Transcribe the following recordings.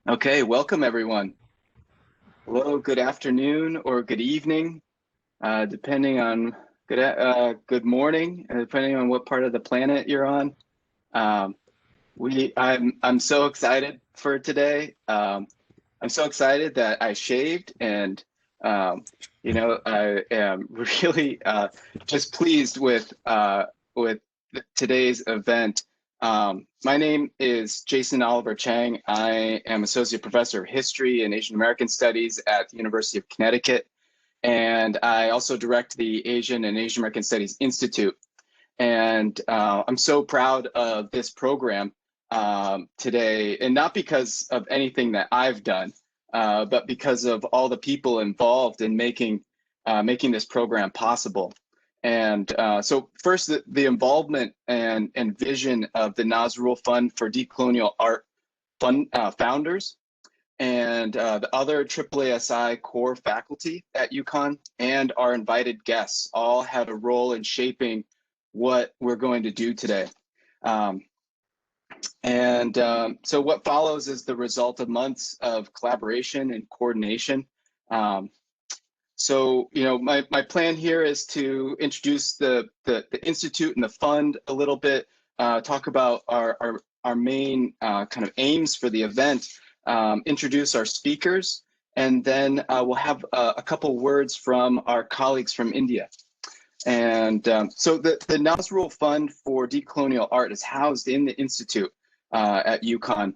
Okay, welcome everyone. Hello, good afternoon or good evening, depending on good morning, depending on what part of the planet you're on. Um, I'm so excited for today. I'm so excited that I shaved, and um, I am really just pleased with today's event. My name is Jason Oliver Chang. I am Associate Professor of History and Asian American Studies at the University of Connecticut, and I also direct the Asian and Asian American Studies Institute. And I'm so proud of this program today, and not because of anything that I've done, but because of all the people involved in making this program possible. And so first, the involvement and vision of the Nazrul Fund for Decolonial Art fund, founders and the other AAASI core faculty at UConn and our invited guests all had a role in shaping what we're going to do today. So what follows is the result of months of collaboration and coordination. My plan here is to introduce the Institute and the fund a little bit, talk about our main kind of aims for the event, introduce our speakers, and then we'll have a couple words from our colleagues from India. And so the Nazrul Fund for Decolonial Art is housed in the Institute at UConn.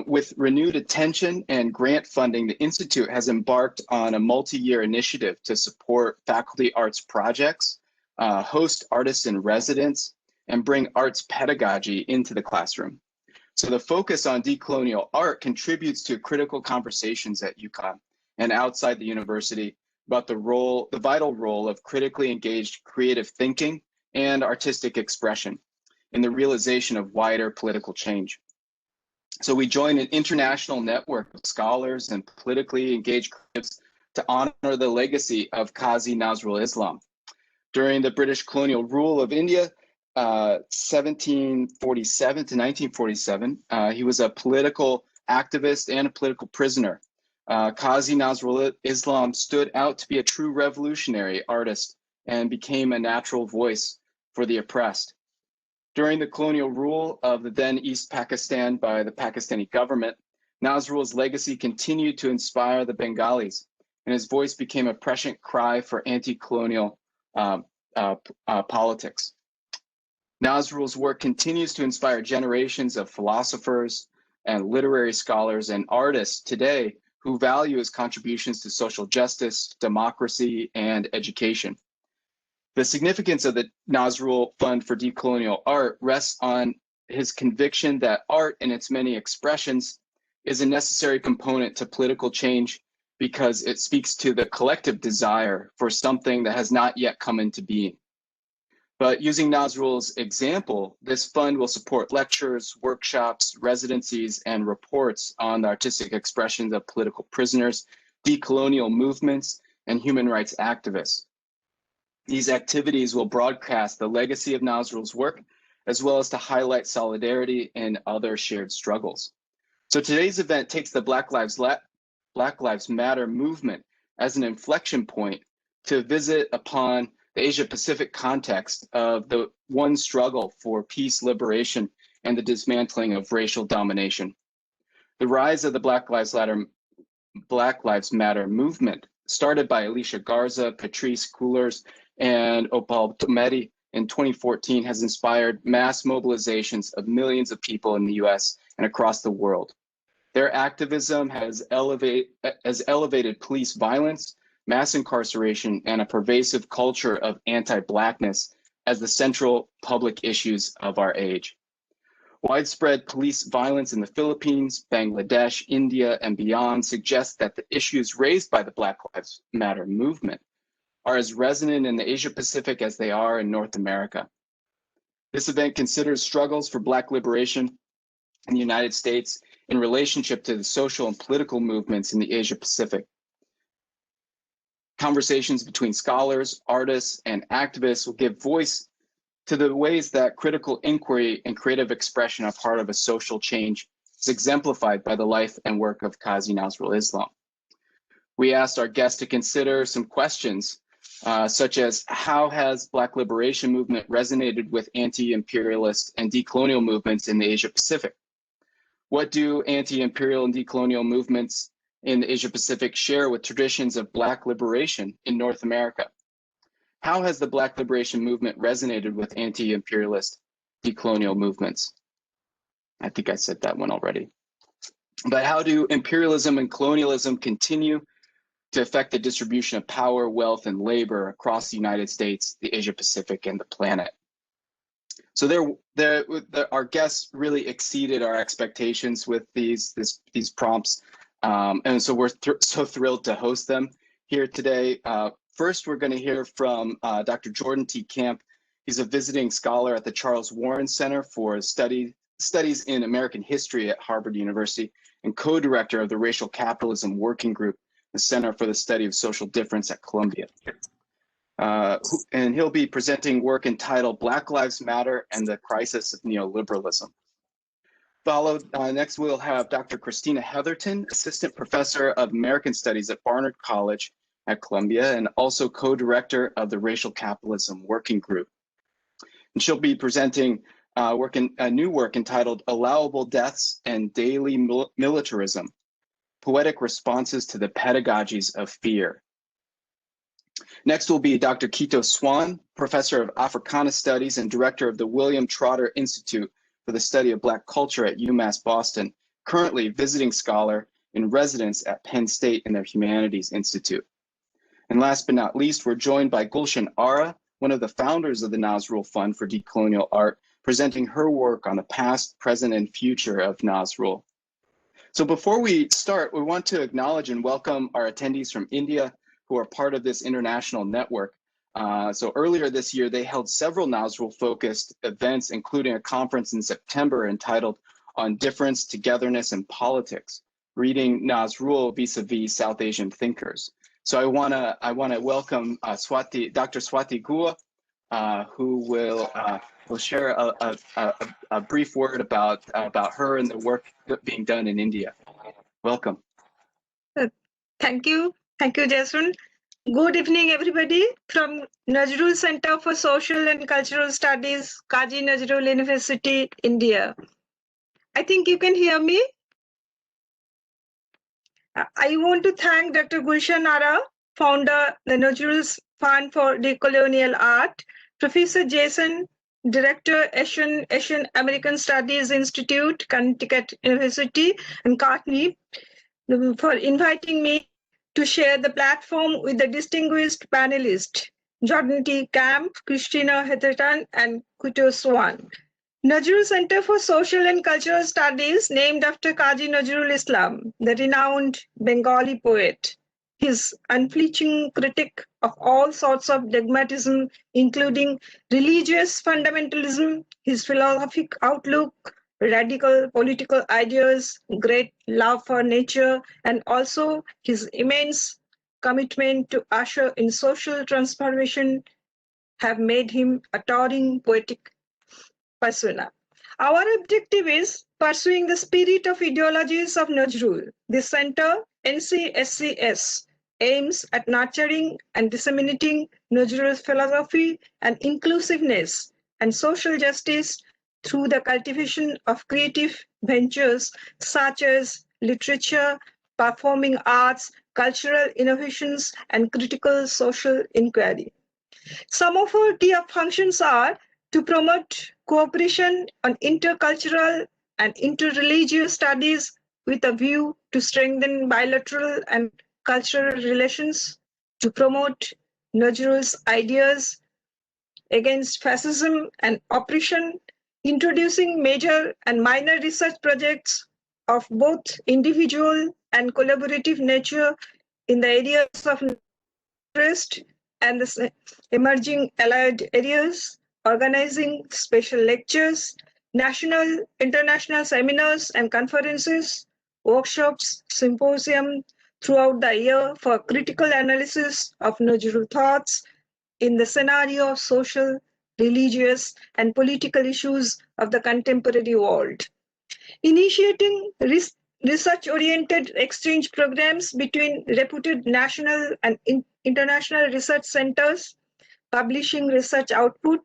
With renewed attention and grant funding, the Institute has embarked on a multi-year initiative to support faculty arts projects, host artists in residence, and bring arts pedagogy into the classroom. So the focus on decolonial art contributes to critical conversations at UConn and outside the university about the vital role of critically engaged creative thinking and artistic expression in the realization of wider political change. So we join an international network of scholars and politically engaged creatives to honor the legacy of Qazi Nazrul Islam. During the British colonial rule of India, 1747 to 1947, he was a political activist and a political prisoner. Qazi Nazrul Islam stood out to be a true revolutionary artist and became a natural voice for the oppressed. During the colonial rule of the then East Pakistan by the Pakistani government, Nazrul's legacy continued to inspire the Bengalis, and his voice became a prescient cry for anti-colonial politics. Nazrul's work continues to inspire generations of philosophers and literary scholars and artists today who value his contributions to social justice, democracy, and education. The significance of the Nazrul Fund for Decolonial Art rests on his conviction that art in its many expressions is a necessary component to political change because it speaks to the collective desire for something that has not yet come into being. But using Nazrul's example, this fund will support lectures, workshops, residencies, and reports on the artistic expressions of political prisoners, decolonial movements, and human rights activists. These activities will broadcast the legacy of Nazrul's work, as well as to highlight solidarity and other shared struggles. So today's event takes the Black Lives Matter movement as an inflection point to visit upon the Asia-Pacific context of the one struggle for peace, liberation, and the dismantling of racial domination. The rise of the Black Lives Matter movement, started by Alicia Garza, Patrice Coolers, and Opal Tometi in 2014, has inspired mass mobilizations of millions of people in the US and across the world. Their activism has elevated police violence, mass incarceration, and a pervasive culture of anti-Blackness as the central public issues of our age. Widespread police violence in the Philippines, Bangladesh, India, and beyond suggests that the issues raised by the Black Lives Matter movement are as resonant in the Asia-Pacific as they are in North America. This event considers struggles for Black liberation in the United States in relationship to the social and political movements in the Asia-Pacific. Conversations between scholars, artists, and activists will give voice to the ways that critical inquiry and creative expression are part of a social change is exemplified by the life and work of Qazi Nazrul Islam. We asked our guests to consider some questions such as, how has Black liberation movement resonated with anti-imperialist and decolonial movements in the Asia Pacific? What do anti-imperial and decolonial movements in the Asia Pacific share with traditions of Black liberation in North America? How has the Black liberation movement resonated with anti-imperialist decolonial movements? I think I said that one already. But how do imperialism and colonialism continue to affect the distribution of power, wealth, and labor across the United States, the Asia Pacific, and the planet? So our guests really exceeded our expectations with these prompts. And so we're so thrilled to host them here today. First, we're going to hear from Dr. Jordan T. Camp. He's a visiting scholar at the Charles Warren Center for Studies in American History at Harvard University and co-director of the Racial Capitalism Working Group, the Center for the Study of Social Difference at Columbia. And he'll be presenting work entitled Black Lives Matter and the Crisis of Neoliberalism. Followed, next we'll have Dr. Christina Heatherton, Assistant Professor of American Studies at Barnard College at Columbia and also co-director of the Racial Capitalism Working Group. And she'll be presenting a new work entitled Allowable Deaths and Daily Militarism, Poetic Responses to the Pedagogies of Fear. Next will be Dr. Quito Swan, Professor of Africana Studies and Director of the William Trotter Institute for the Study of Black Culture at UMass Boston, currently visiting scholar in residence at Penn State in their Humanities Institute. And last but not least, we're joined by Gulshan Ara, one of the founders of the Nazrul Fund for Decolonial Art, presenting her work on the past, present, and future of Nazrul. So before we start, we want to acknowledge and welcome our attendees from India who are part of this international network. So earlier this year, they held several Nazrul-focused events, including a conference in September entitled On Difference, Togetherness, and Politics, Reading Nazrul vis-a-vis South Asian Thinkers. So I wanna welcome Dr. Swati Guha, who will share a brief word about her and the work being done in India. Welcome. Thank you, Jason. Good evening, everybody, from Nazrul Center for Social and Cultural Studies, Qazi Nazrul University, India. I think you can hear me. I want to thank Dr. Gulshan Ara, founder the Nazrul Fund for Decolonial Art, Professor Jason, Director, Asian American Studies Institute, Connecticut University, and Courtney, for inviting me to share the platform with the distinguished panelists, Jordan T. Camp, Christina Heatherton, and Quito Swan. Nazrul Center for Social and Cultural Studies, named after Qazi Nazrul Islam, the renowned Bengali poet. His unflinching critique of all sorts of dogmatism, including religious fundamentalism, his philosophic outlook, radical political ideas, great love for nature, and also his immense commitment to usher in social transformation have made him a towering poetic persona. Our objective is pursuing the spirit of ideologies of Nazrul. The center, NCSCS, aims at nurturing and disseminating Nazrul's philosophy and inclusiveness and social justice through the cultivation of creative ventures such as literature, performing arts, cultural innovations, and critical social inquiry. Some of our key functions are to promote cooperation on intercultural and interreligious studies with a view to strengthen bilateral and cultural relations, to promote Nazrul's ideas against fascism and oppression, introducing major and minor research projects of both individual and collaborative nature in the areas of interest and the emerging allied areas, organizing special lectures, national, international seminars and conferences, workshops, symposium throughout the year for critical analysis of Nazrul thoughts in the scenario of social, religious, and political issues of the contemporary world. initiating research-oriented exchange programs between reputed national and international research centers, publishing research output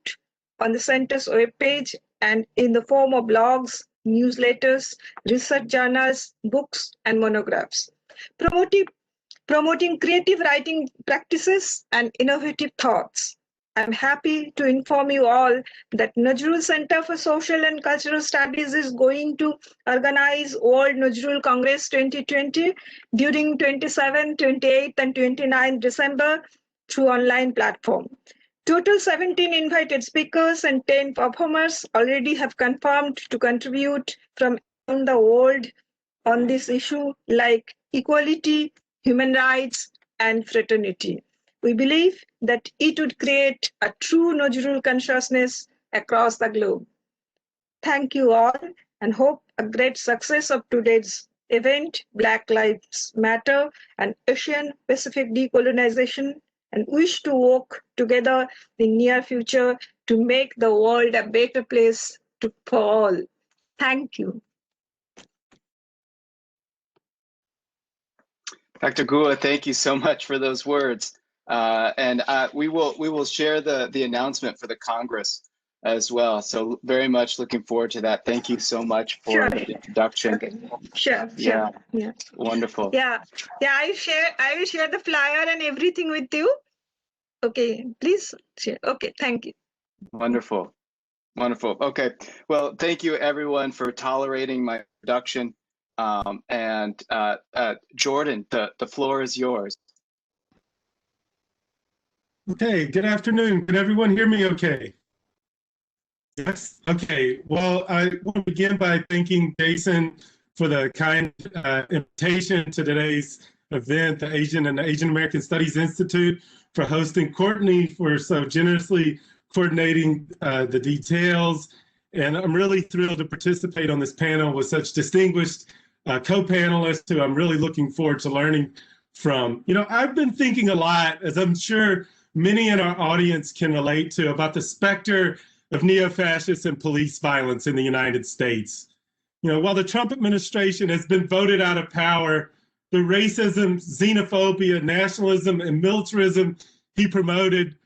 on the center's webpage and in the form of blogs, newsletters, research journals, books, and monographs, promoting creative writing practices and innovative thoughts. I'm happy to inform you all that Nazrul Center for Social and Cultural Studies is going to organize World Nazrul Congress 2020 during 27, 28, and 29 December through online platform. Total 17 invited speakers and 10 performers already have confirmed to contribute from around the world on this issue like equality, human rights, and fraternity. We believe that it would create a true Nazrul consciousness across the globe. Thank you all and hope a great success of today's event, Black Lives Matter and Asian Pacific Decolonization, and wish to work together in near future to make the world a better place for all. Thank you. Dr. Gua, thank you so much for those words. We will share the announcement for the Congress as well. So very much looking forward to that. Thank you so much for the introduction. Okay. Sure. Yeah. Yeah. Wonderful. Yeah. I will share the flyer and everything with you. Okay. Please share. Okay. Thank you. Wonderful. Wonderful. Okay. Well, thank you everyone for tolerating my introduction. Jordan, the floor is yours. Okay, good afternoon. Can everyone hear me okay? Yes, okay. Well, I want to begin by thanking Jason for the kind invitation to today's event, the Asian and the Asian American Studies Institute, for hosting, Courtney for so generously coordinating the details. And I'm really thrilled to participate on this panel with such distinguished co-panelists who I'm really looking forward to learning from. You know, I've been thinking a lot, as I'm sure many in our audience can relate to, about the specter of neo-fascist and police violence in the United States. You know, while the Trump administration has been voted out of power, the racism, xenophobia, nationalism, and militarism he promoted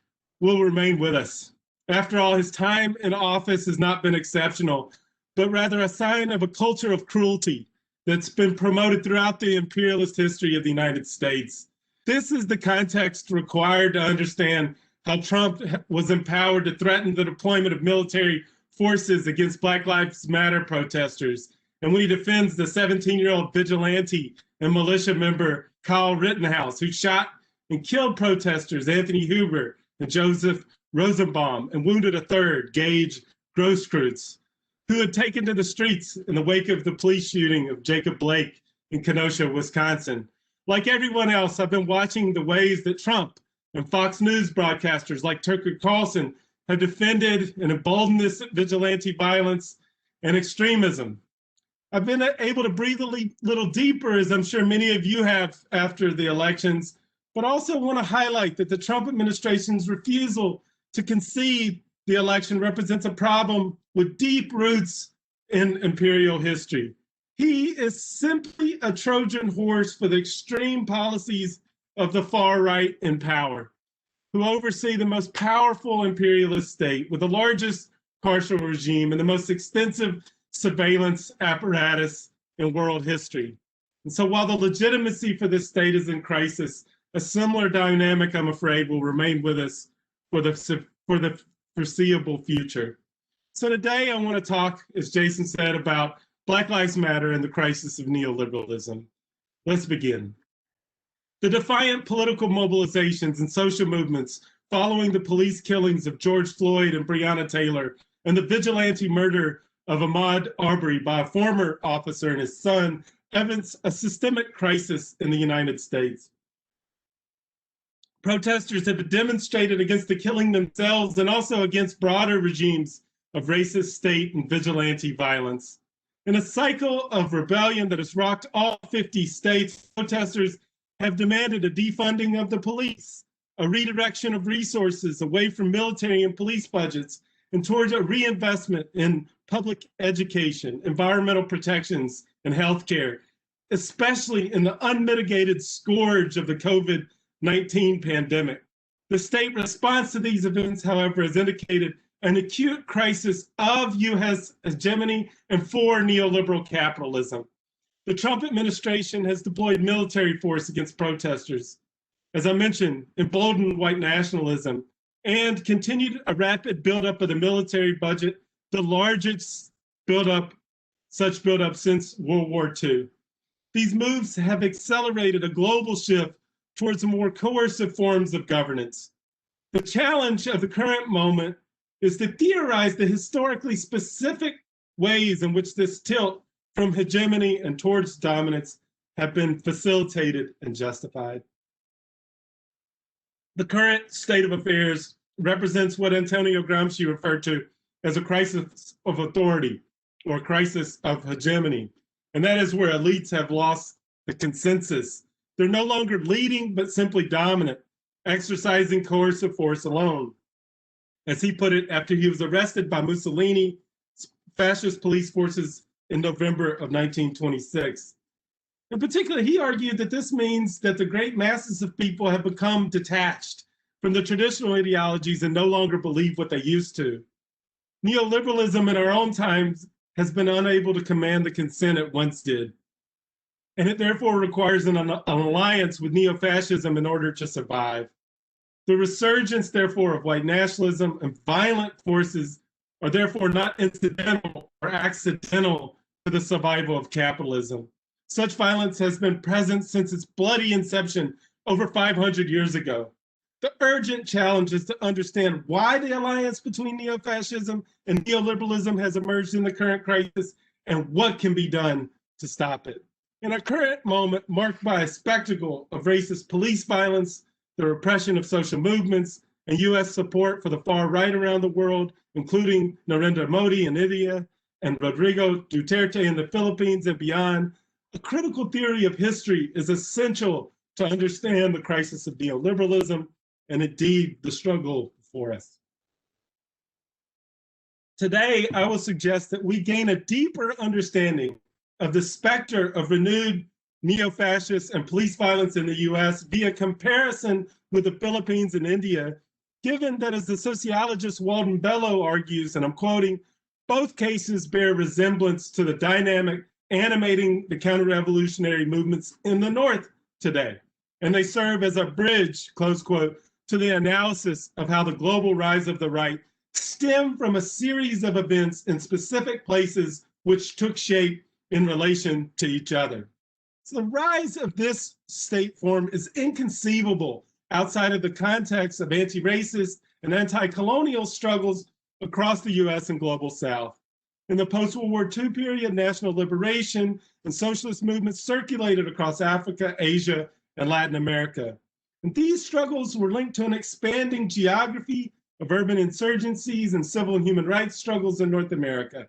will remain with us. After all, his time in office has not been exceptional, but rather a sign of a culture of cruelty that's been promoted throughout the imperialist history of the United States. This is the context required to understand how Trump was empowered to threaten the deployment of military forces against Black Lives Matter protesters, and when he defends the 17-year-old vigilante and militia member Kyle Rittenhouse, who shot and killed protesters Anthony Huber and Joseph Rosenbaum and wounded a third, Gage Grosskreutz, who had taken to the streets in the wake of the police shooting of Jacob Blake in Kenosha, Wisconsin. Like everyone else, I've been watching the ways that Trump and Fox News broadcasters like Tucker Carlson have defended and emboldened this vigilante violence and extremism. I've been able to breathe a little deeper, as I'm sure many of you have after the elections, but also want to highlight that the Trump administration's refusal to concede the election represents a problem with deep roots in imperial history. He is simply a Trojan horse for the extreme policies of the far right in power, who oversee the most powerful imperialist state with the largest carceral regime and the most extensive surveillance apparatus in world history. And so while the legitimacy for this state is in crisis, a similar dynamic, I'm afraid, will remain with us for the foreseeable future. So today I want to talk, as Jason said, about Black Lives Matter and the crisis of neoliberalism. Let's begin. The defiant political mobilizations and social movements following the police killings of George Floyd and Breonna Taylor and the vigilante murder of Ahmaud Arbery by a former officer and his son evidence a systemic crisis in the United States. Protesters have demonstrated against the killing themselves and also against broader regimes of racist state and vigilante violence. In a cycle of rebellion that has rocked all 50 states, protesters have demanded a defunding of the police, a redirection of resources away from military and police budgets and towards a reinvestment in public education, environmental protections, and healthcare, especially in the unmitigated scourge of the COVID-19 pandemic. The state response to these events, however, has indicated an acute crisis of US hegemony and for neoliberal capitalism. The Trump administration has deployed military force against protesters, as I mentioned, emboldened white nationalism, and continued a rapid buildup of the military budget, the largest such buildup since World War II. These moves have accelerated a global shift towards more coercive forms of governance. The challenge of the current moment is to theorize the historically specific ways in which this tilt from hegemony and towards dominance have been facilitated and justified. The current state of affairs represents what Antonio Gramsci referred to as a crisis of authority or crisis of hegemony. And that is where elites have lost the consensus. They're no longer leading, but simply dominant, exercising coercive force alone. As he put it, after he was arrested by Mussolini's fascist police forces in November of 1926. In particular, he argued that this means that the great masses of people have become detached from the traditional ideologies and no longer believe what they used to. Neoliberalism in our own times has been unable to command the consent it once did, and it therefore requires an alliance with neo-fascism in order to survive. The resurgence, therefore, of white nationalism and violent forces are therefore not incidental or accidental to the survival of capitalism. Such violence has been present since its bloody inception over 500 years ago. The urgent challenge is to understand why the alliance between neo-fascism and neoliberalism has emerged in the current crisis and what can be done to stop it. In our current moment, marked by a spectacle of racist police violence, the repression of social movements, and US support for the far right around the world, including Narendra Modi in India and Rodrigo Duterte in the Philippines and beyond, a critical theory of history is essential to understand the crisis of neoliberalism and indeed the struggle before us. Today, I will suggest that we gain a deeper understanding of the specter of renewed neo-fascist and police violence in the US via comparison with the Philippines and India, given that, as the sociologist Walden Bellow argues, and I'm quoting, both cases bear resemblance to the dynamic animating the counter-revolutionary movements in the North today. And they serve as a bridge, close quote, to the analysis of how the global rise of the right stemmed from a series of events in specific places which took shape in relation to each other. So the rise of this state form is inconceivable outside of the context of anti-racist and anti-colonial struggles across the US and global South. In the post-World War II period, national liberation and socialist movements circulated across Africa, Asia, and Latin America. And these struggles were linked to an expanding geography of urban insurgencies and civil and human rights struggles in North America.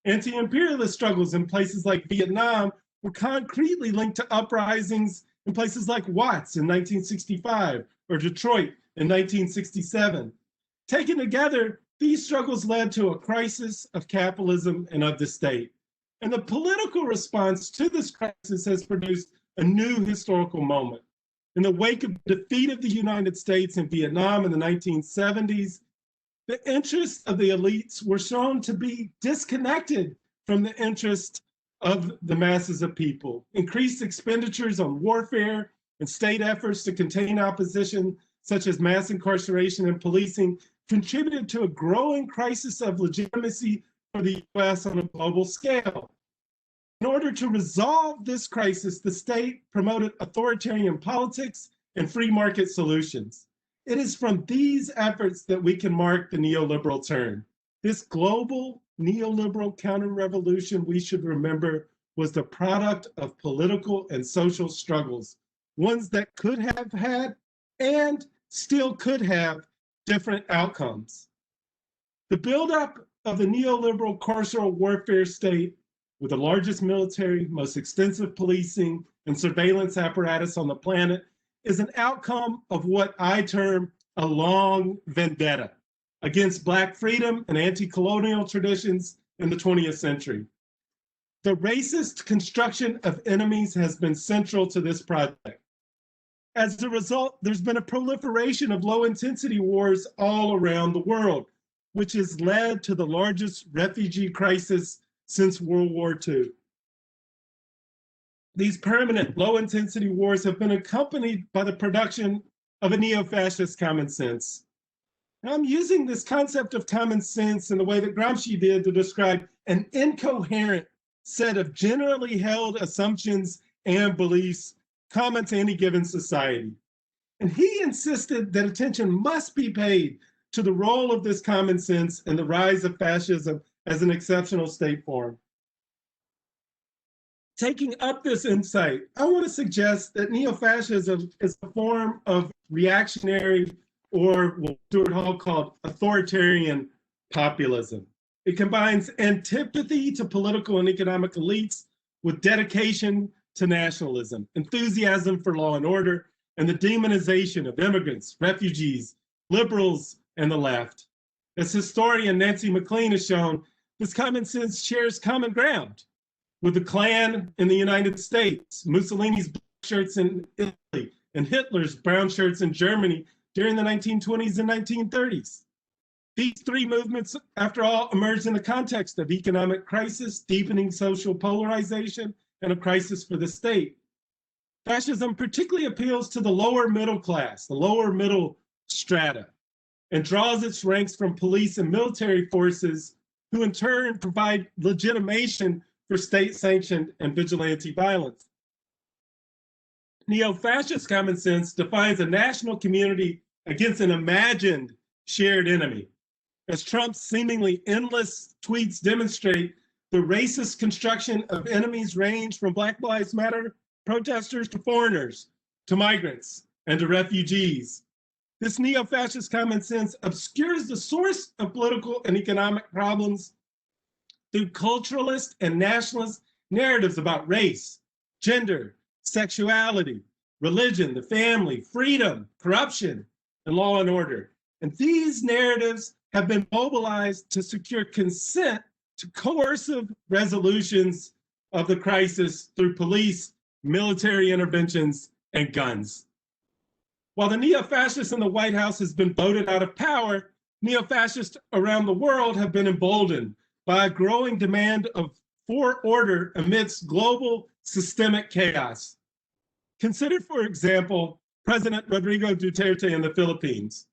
Anti-imperialist struggles in places like Vietnam were concretely linked to uprisings in places like Watts in 1965 or Detroit in 1967. Taken together, these struggles led to a crisis of capitalism and of the state. And the political response to this crisis has produced a new historical moment. In the wake of the defeat of the United States in Vietnam in the 1970s, the interests of the elites were shown to be disconnected from the interest of the masses of people. Increased expenditures on warfare and state efforts to contain opposition, such as mass incarceration and policing, contributed to a growing crisis of legitimacy for the US on a global scale. In order to resolve this crisis, the state promoted authoritarian politics and free market solutions. It is from these efforts that we can mark the neoliberal turn. This global neoliberal counter-revolution, we should remember, was the product of political and social struggles, ones that could have had and still could have different outcomes. The buildup of the neoliberal carceral warfare state with the largest military, most extensive policing and surveillance apparatus on the planet is an outcome of what I term a long vendetta against Black freedom and anti-colonial traditions in the 20th century. The racist construction of enemies has been central to this project. As a result, there's been a proliferation of low-intensity wars all around the world, which has led to the largest refugee crisis since World War II. These permanent low-intensity wars have been accompanied by the production of a neo-fascist common sense. Now, I'm using this concept of common sense in the way that Gramsci did to describe an incoherent set of generally held assumptions and beliefs common to any given society. And he insisted that attention must be paid to the role of this common sense and the rise of fascism as an exceptional state form. Taking up this insight, I want to suggest that neo-fascism is a form of reactionary, or what Stuart Hall called authoritarian populism. It combines antipathy to political and economic elites with dedication to nationalism, enthusiasm for law and order, and the demonization of immigrants, refugees, liberals, and the left. As historian Nancy MacLean has shown, this common sense shares common ground with the Klan in the United States, Mussolini's black shirts in Italy, and Hitler's brown shirts in Germany during the 1920s and 1930s. These three movements, after all, emerged in the context of economic crisis, deepening social polarization, and a crisis for the state. Fascism particularly appeals to the lower middle class, the lower middle strata, and draws its ranks from police and military forces, who in turn provide legitimation for state-sanctioned and vigilante violence. Neo-fascist common sense defines a national community against an imagined shared enemy. As Trump's seemingly endless tweets demonstrate, the racist construction of enemies range from Black Lives Matter protesters to foreigners, to migrants, and to refugees. This neo-fascist common sense obscures the source of political and economic problems through culturalist and nationalist narratives about race, gender, sexuality, religion, the family, freedom, corruption, and law and order. And these narratives have been mobilized to secure consent to coercive resolutions of the crisis through police, military interventions, and guns. While the neo-fascists in the White House has been voted out of power, neo-fascists around the world have been emboldened by a growing demand for order amidst global systemic chaos. Consider, for example, President Rodrigo Duterte in the Philippines.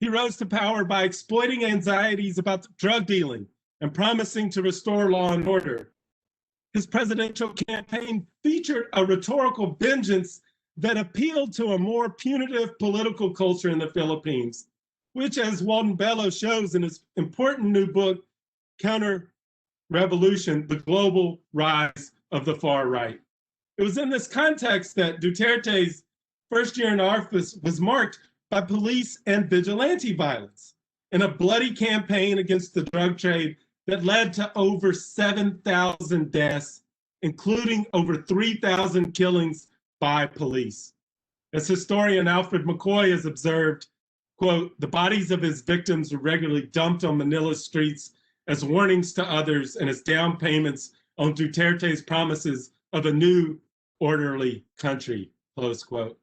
He rose to power by exploiting anxieties about drug dealing and promising to restore law and order. His presidential campaign featured a rhetorical vengeance that appealed to a more punitive political culture in the Philippines, which, as Walden Bellow shows in his important new book, Counter-Revolution, The Global Rise of the Far Right. It was in this context that Duterte's first year in office was marked by police and vigilante violence in a bloody campaign against the drug trade that led to over 7,000 deaths, including over 3,000 killings by police. As historian Alfred McCoy has observed, quote, the bodies of his victims were regularly dumped on Manila's streets as warnings to others and as down payments on Duterte's promises of a new orderly country, close quote.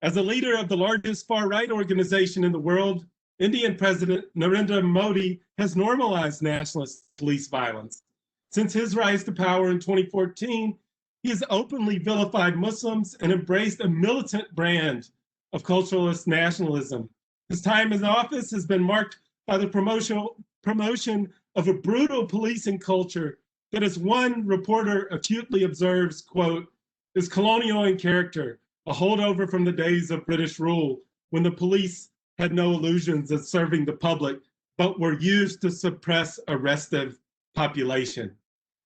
As a leader of the largest far-right organization in the world, Indian President Narendra Modi has normalized nationalist police violence. Since his rise to power in 2014, he has openly vilified Muslims and embraced a militant brand of culturalist nationalism. His time in office has been marked by the promotion of a brutal policing culture that, as one reporter acutely observes, quote, is colonial in character, a holdover from the days of British rule, when the police had no illusions of serving the public, but were used to suppress a restive population.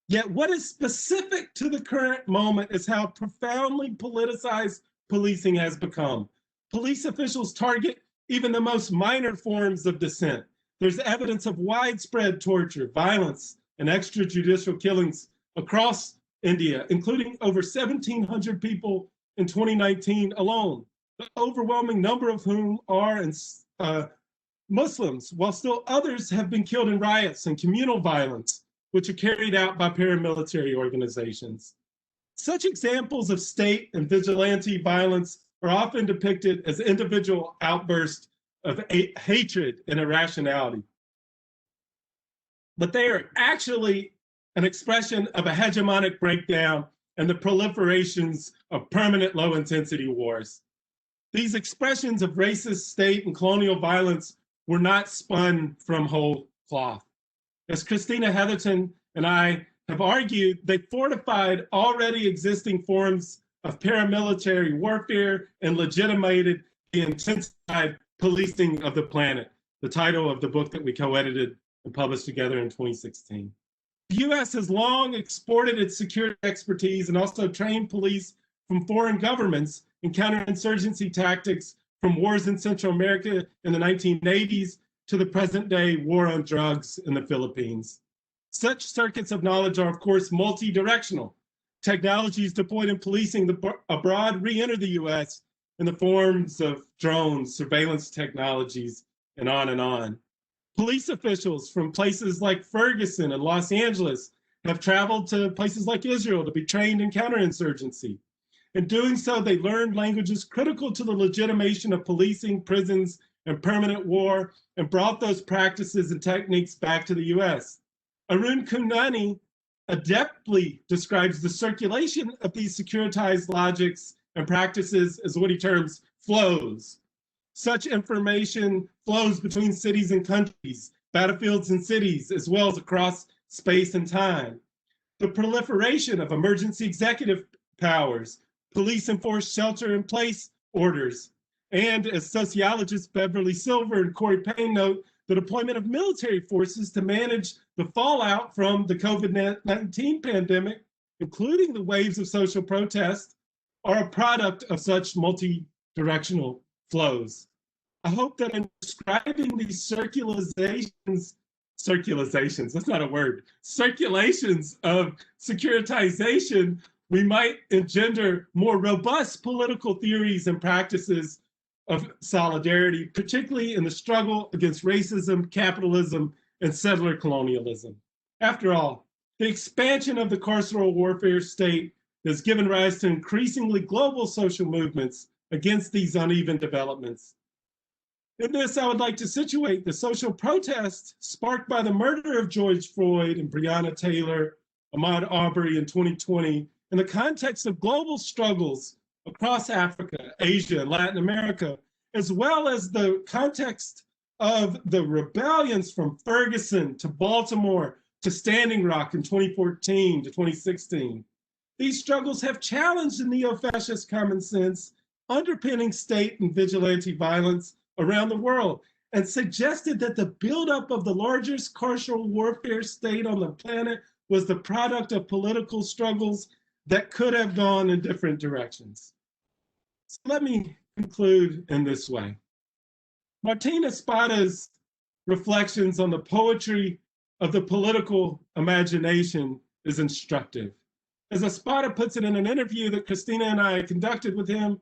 Yet what is specific to the current moment is how profoundly politicized policing has become. Police officials target even the most minor forms of dissent. There's evidence of widespread torture, violence, and extrajudicial killings across India, including over 1,700 people in 2019 alone, the overwhelming number of whom are Muslims, while still others have been killed in riots and communal violence which are carried out by paramilitary organizations. Such examples of state and vigilante violence are often depicted as individual outbursts of hatred and irrationality. But they are actually an expression of a hegemonic breakdown and the proliferations of permanent low-intensity wars. These expressions of racist state and colonial violence were not spun from whole cloth. As Christina, Heatherton, and I have argued, they fortified already existing forms of paramilitary warfare and legitimated the intensified policing of the planet, the title of the book that we co-edited and published together in 2016. The US has long exported its security expertise and also trained police from foreign governments in counterinsurgency tactics from wars in Central America in the 1980s to the present day war on drugs in the Philippines. Such circuits of knowledge are, of course, multi-directional. Technologies deployed in policing abroad re-enter the US in the forms of drones, surveillance technologies, and on and on. Police officials from places like Ferguson and Los Angeles have traveled to places like Israel to be trained in counterinsurgency. In doing so, they learned languages critical to the legitimation of policing, prisons, and permanent war, and brought those practices and techniques back to the US. Arun Kunani adeptly describes the circulation of these securitized logics and practices as what he terms flows. Such information flows between cities and countries, battlefields and cities, as well as across space and time. The proliferation of emergency executive powers, police enforced shelter-in-place orders, and as sociologists Beverly Silver and Corey Payne note, the deployment of military forces to manage the fallout from the COVID-19 pandemic, including the waves of social protest, are a product of such multi-directional flows. I hope that in describing these circulations, that's not a word, circulations of securitization, we might engender more robust political theories and practices of solidarity, particularly in the struggle against racism, capitalism, and settler colonialism. After all, the expansion of the carceral warfare state has given rise to increasingly global social movements against these uneven developments. In this, I would like to situate the social protest sparked by the murder of George Floyd and Breonna Taylor, Ahmaud Arbery in 2020, in the context of global struggles across Africa, Asia, and Latin America, as well as the context of the rebellions from Ferguson to Baltimore to Standing Rock in 2014 to 2016. These struggles have challenged the neo-fascist common sense underpinning state and vigilante violence around the world and suggested that the buildup of the largest carceral warfare state on the planet was the product of political struggles that could have gone in different directions. So let me conclude in this way. Martina Spada's reflections on the poetry of the political imagination is instructive. As Espada puts it in an interview that Christina and I conducted with him,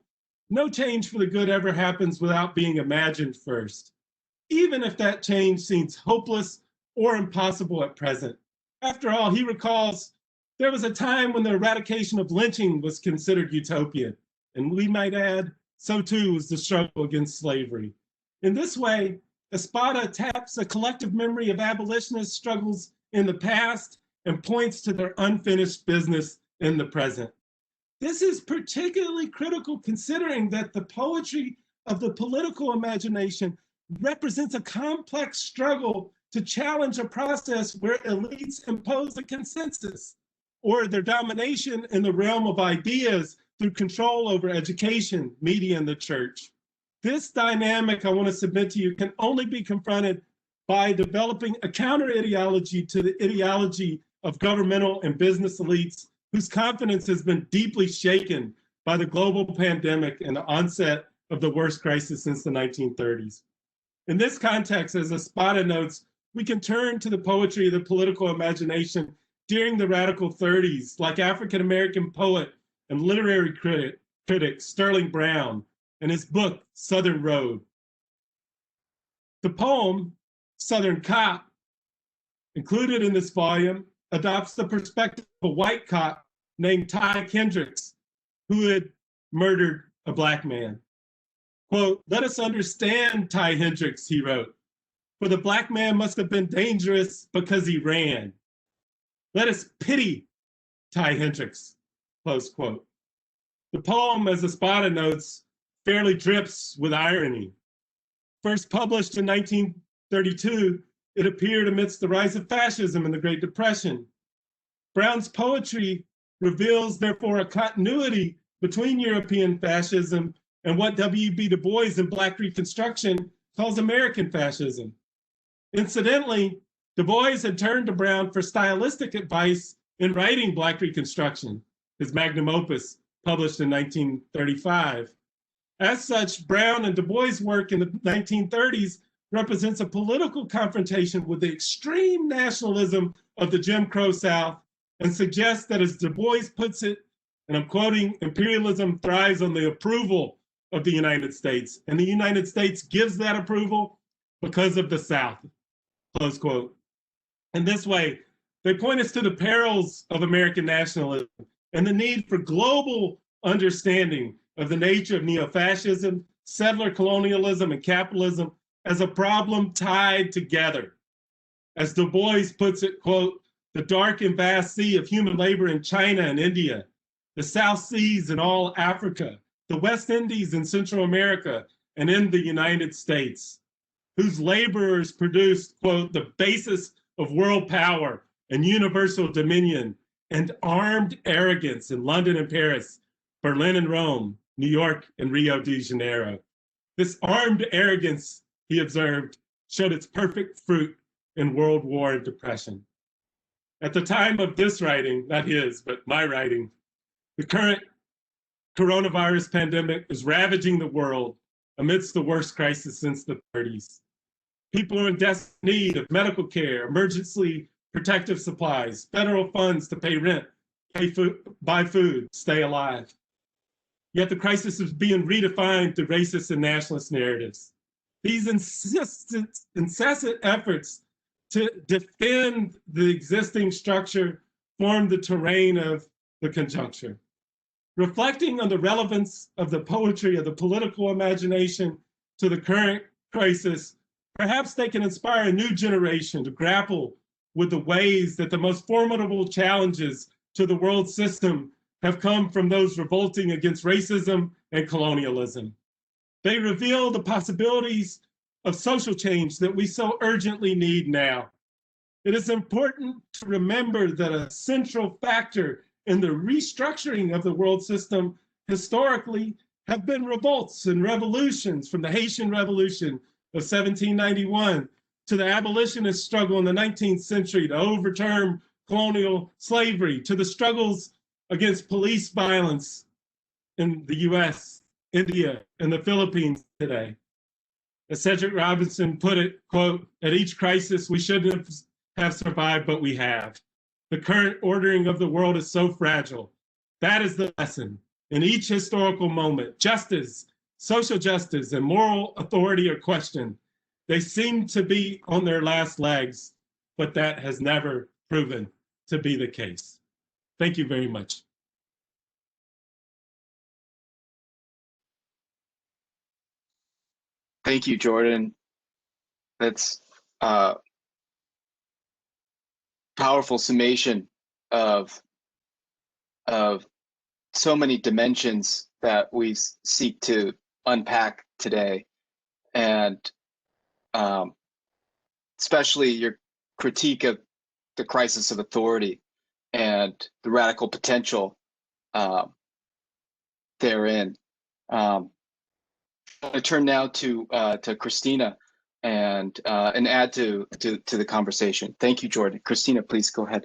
no change for the good ever happens without being imagined first, even if that change seems hopeless or impossible at present. After all, he recalls, there was a time when the eradication of lynching was considered utopian, and we might add, so too was the struggle against slavery. In this way, Espada taps a collective memory of abolitionist struggles in the past and points to their unfinished business in the present. This is particularly critical considering that the poetry of the political imagination represents a complex struggle to challenge a process where elites impose a consensus or their domination in the realm of ideas through control over education, media, and the church. This dynamic, I want to submit to you, can only be confronted by developing a counter-ideology to the ideology of governmental and business elites whose confidence has been deeply shaken by the global pandemic and the onset of the worst crisis since the 1930s. In this context, as Espada notes, we can turn to the poetry of the political imagination during the radical 30s, like African-American poet and literary critic Sterling Brown and his book, Southern Road. The poem, Southern Cop, included in this volume, adopts the perspective of a white cop named Ty Kendricks, who had murdered a Black man. Quote, "Let us understand Ty Hendricks," he wrote, "for the Black man must have been dangerous because he ran. Let us pity Ty Hendricks," close quote. The poem, as Espada notes, fairly drips with irony. First published in 1932, it appeared amidst the rise of fascism and the Great Depression. Brown's poetry reveals, therefore, a continuity between European fascism and what W.B. Du Bois in Black Reconstruction calls American fascism. Incidentally, Du Bois had turned to Brown for stylistic advice in writing Black Reconstruction, his magnum opus, published in 1935. As such, Brown and Du Bois' work in the 1930s represents a political confrontation with the extreme nationalism of the Jim Crow South and suggests that, as Du Bois puts it, and I'm quoting, "imperialism thrives on the approval of the United States, and the United States gives that approval because of the South," close quote. In this way, they point us to the perils of American nationalism and the need for global understanding of the nature of neo-fascism, settler colonialism, and capitalism as a problem tied together. As Du Bois puts it, quote, "the dark and vast sea of human labor in China and India, the South Seas in all Africa, the West Indies in Central America, and in the United States, whose laborers produced, quote, the basis of world power and universal dominion and armed arrogance in London and Paris, Berlin and Rome, New York and Rio de Janeiro. This armed arrogance," he observed, "showed its perfect fruit in World War and Depression." At the time of this writing, not his, but my writing, the current coronavirus pandemic is ravaging the world amidst the worst crisis since the 30s. People are in desperate need of medical care, emergency protective supplies, federal funds to pay rent, buy food, stay alive. Yet the crisis is being redefined through racist and nationalist narratives. These incessant efforts to defend the existing structure form the terrain of the conjuncture. Reflecting on the relevance of the poetry of the political imagination to the current crisis, perhaps they can inspire a new generation to grapple with the ways that the most formidable challenges to the world system have come from those revolting against racism and colonialism. They reveal the possibilities of social change that we so urgently need now. It is important to remember that a central factor in the restructuring of the world system historically have been revolts and revolutions, from the Haitian Revolution of 1791 to the abolitionist struggle in the 19th century to overturn colonial slavery, to the struggles against police violence in the US, India, and the Philippines today. As Cedric Robinson put it, quote, "At each crisis, we shouldn't have survived, but we have. The current ordering of the world is so fragile. That is the lesson. In each historical moment, justice, social justice, and moral authority are questioned. They seem to be on their last legs, but that has never proven to be the case." Thank you very much. Thank you, Jordan. That's a powerful summation of so many dimensions that we seek to unpack today, and especially your critique of the crisis of authority and the radical potential therein. I'm going to turn now to Christina and add to the conversation. Thank you, Jordan. Christina, please go ahead.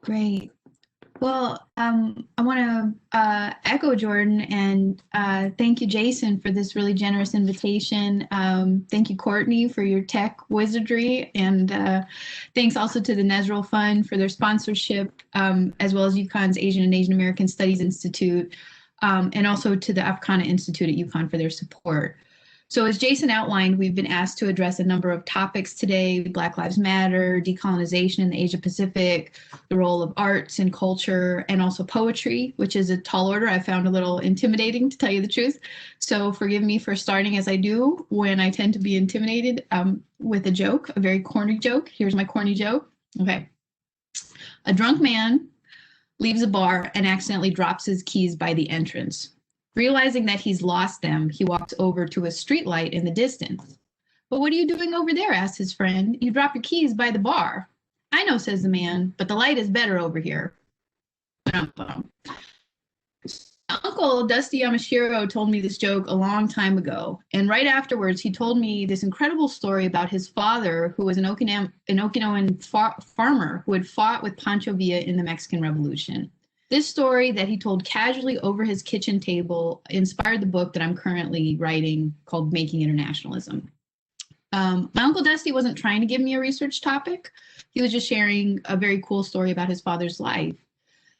Great. Well, I want to echo Jordan and thank you, Jason, for this really generous invitation. Thank you, Courtney, for your tech wizardry, and thanks also to the Nazrul Fund for their sponsorship, as well as UConn's Asian and Asian American Studies Institute, and also to the Africana Institute at UConn for their support. So as Jason outlined, we've been asked to address a number of topics today: Black Lives Matter, decolonization in the Asia Pacific, the role of arts and culture, and also poetry, which is a tall order I found a little intimidating, to tell you the truth. So forgive me for starting as I do when I tend to be intimidated with a joke, a very corny joke. Here's my corny joke. Okay. A drunk man leaves a bar and accidentally drops his keys by the entrance. Realizing that he's lost them, he walks over to a streetlight in the distance. "But what are you doing over there?" asks his friend. "You dropped your keys by the bar." "I know," says the man, "but the light is better over here." Uncle Dusty Yamashiro told me this joke a long time ago, and right afterwards he told me this incredible story about his father, who was an Okinawan farmer who had fought with Pancho Villa in the Mexican Revolution. This story that he told casually over his kitchen table inspired the book that I'm currently writing called Making Internationalism. My Uncle Dusty wasn't trying to give me a research topic. He was just sharing a very cool story about his father's life.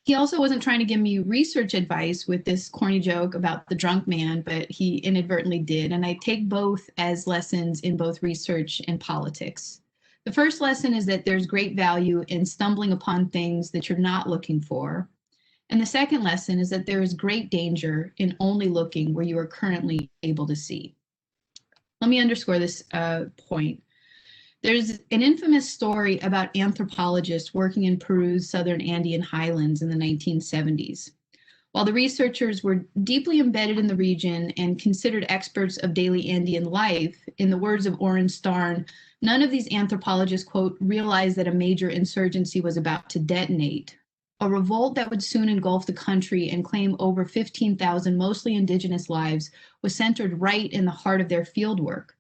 He also wasn't trying to give me research advice with this corny joke about the drunk man, but he inadvertently did. And I take both as lessons in both research and politics. The first lesson is that there's great value in stumbling upon things that you're not looking for. And the second lesson is that there is great danger in only looking where you are currently able to see. Let me underscore this point. There's an infamous story about anthropologists working in Peru's southern Andean highlands in the 1970s. While the researchers were deeply embedded in the region and considered experts of daily Andean life, in the words of Oren Starn, none of these anthropologists, quote, realized that a major insurgency was about to detonate. A revolt that would soon engulf the country and claim over 15,000 mostly indigenous lives was centered right in the heart of their fieldwork.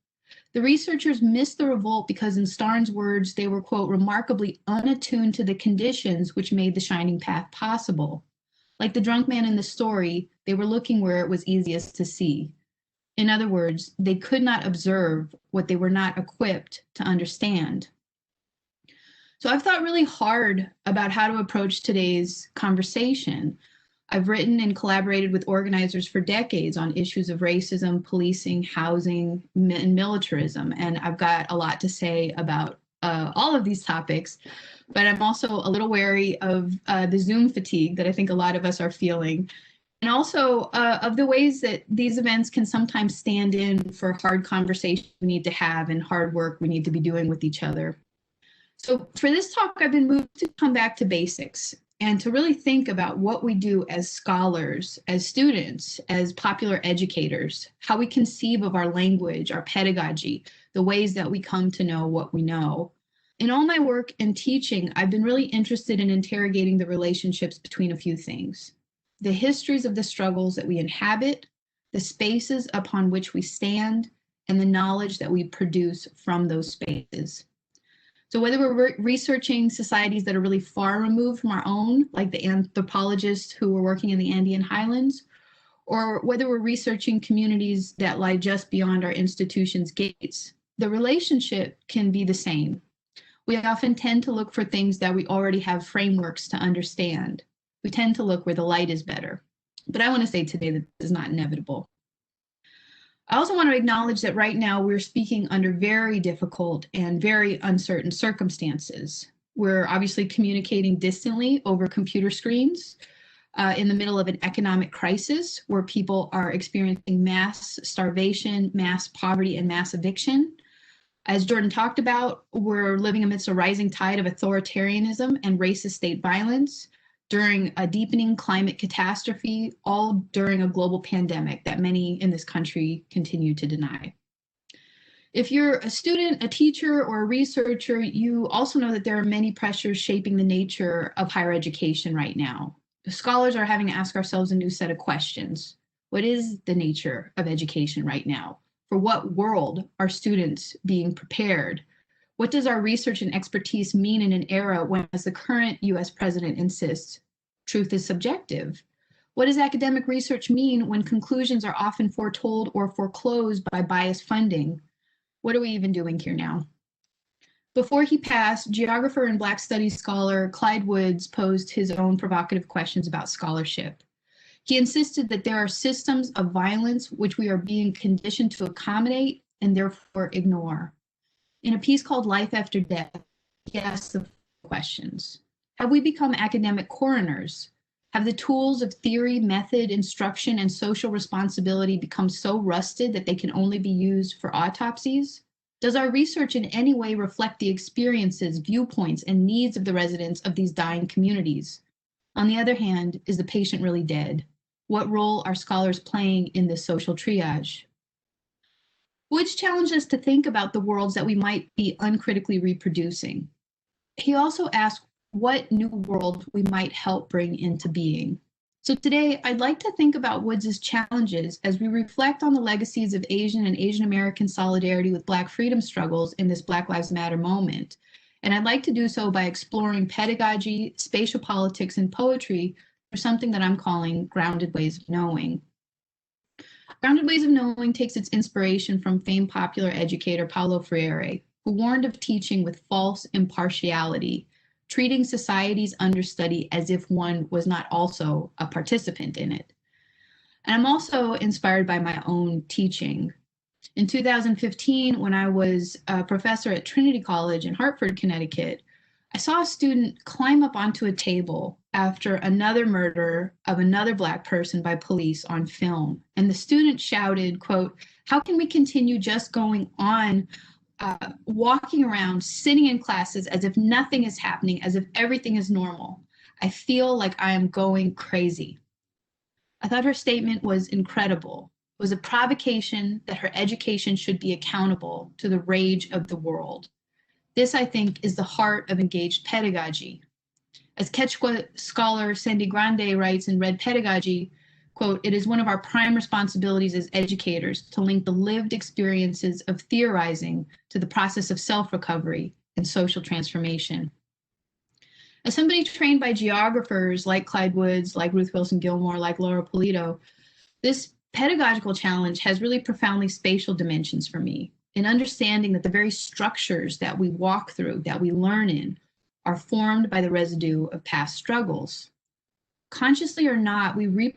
The researchers missed the revolt because, in Starn's words, they were, quote, remarkably unattuned to the conditions which made the shining path possible. Like the drunk man in the story, they were looking where it was easiest to see. In other words, they could not observe what they were not equipped to understand. So I've thought really hard about how to approach today's conversation. I've written and collaborated with organizers for decades on issues of racism, policing, housing, and militarism. And I've got a lot to say about all of these topics, but I'm also a little wary of the Zoom fatigue that I think a lot of us are feeling. And also of the ways that these events can sometimes stand in for hard conversations we need to have and hard work we need to be doing with each other. So for this talk, I've been moved to come back to basics and to really think about what we do as scholars, as students, as popular educators, how we conceive of our language, our pedagogy, the ways that we come to know what we know. In all my work and teaching, I've been really interested in interrogating the relationships between a few things: the histories of the struggles that we inhabit, the spaces upon which we stand, and the knowledge that we produce from those spaces. So whether we're researching societies that are really far removed from our own, like the anthropologists who were working in the Andean highlands, or whether we're researching communities that lie just beyond our institution's gates, the relationship can be the same. We often tend to look for things that we already have frameworks to understand. We tend to look where the light is better. But I want to say today that this is not inevitable. I also want to acknowledge that right now we're speaking under very difficult and very uncertain circumstances. We're obviously communicating distantly over computer screens in the middle of an economic crisis where people are experiencing mass starvation, mass poverty, and mass eviction. As Jordan talked about, we're living amidst a rising tide of authoritarianism and racist state violence during a deepening climate catastrophe, all during a global pandemic that many in this country continue to deny. If you're a student, a teacher, or a researcher, you also know that there are many pressures shaping the nature of higher education right now. The scholars are having to ask ourselves a new set of questions. What is the nature of education right now? For what world are students being prepared? What does our research and expertise mean in an era when, as the current US president insists, truth is subjective? What does academic research mean when conclusions are often foretold or foreclosed by biased funding? What are we even doing here now? Before he passed, geographer and Black Studies scholar Clyde Woods posed his own provocative questions about scholarship. He insisted that there are systems of violence which we are being conditioned to accommodate and therefore ignore. In a piece called Life After Death, he asked the questions. Have we become academic coroners? Have the tools of theory, method, instruction, and social responsibility become so rusted that they can only be used for autopsies? Does our research in any way reflect the experiences, viewpoints, and needs of the residents of these dying communities? On the other hand, is the patient really dead? What role are scholars playing in this social triage? Woods challenged us to think about the worlds that we might be uncritically reproducing. He also asked what new world we might help bring into being. So today, I'd like to think about Woods's challenges as we reflect on the legacies of Asian and Asian American solidarity with Black freedom struggles in this Black Lives Matter moment. And I'd like to do so by exploring pedagogy, spatial politics, and poetry for something that I'm calling grounded ways of knowing. Grounded ways of knowing takes its inspiration from famed popular educator Paulo Freire, who warned of teaching with false impartiality, treating society's understudy as if one was not also a participant in it. And I'm also inspired by my own teaching. In 2015, when I was a professor at Trinity College in Hartford, Connecticut, I saw a student climb up onto a table after another murder of another Black person by police on film. And the student shouted, quote, "How can we continue just going on walking around, sitting in classes as if nothing is happening, as if everything is normal? I feel like I am going crazy." I thought her statement was incredible. It was a provocation that her education should be accountable to the rage of the world. This, I think, is the heart of engaged pedagogy. As Quechua scholar Sandy Grande writes in Red Pedagogy, quote, "It is one of our prime responsibilities as educators to link the lived experiences of theorizing to the process of self-recovery and social transformation." As somebody trained by geographers like Clyde Woods, like Ruth Wilson Gilmore, like Laura Polito, this pedagogical challenge has really profoundly spatial dimensions for me, in understanding that the very structures that we walk through, that we learn in, are formed by the residue of past struggles. Consciously or not, we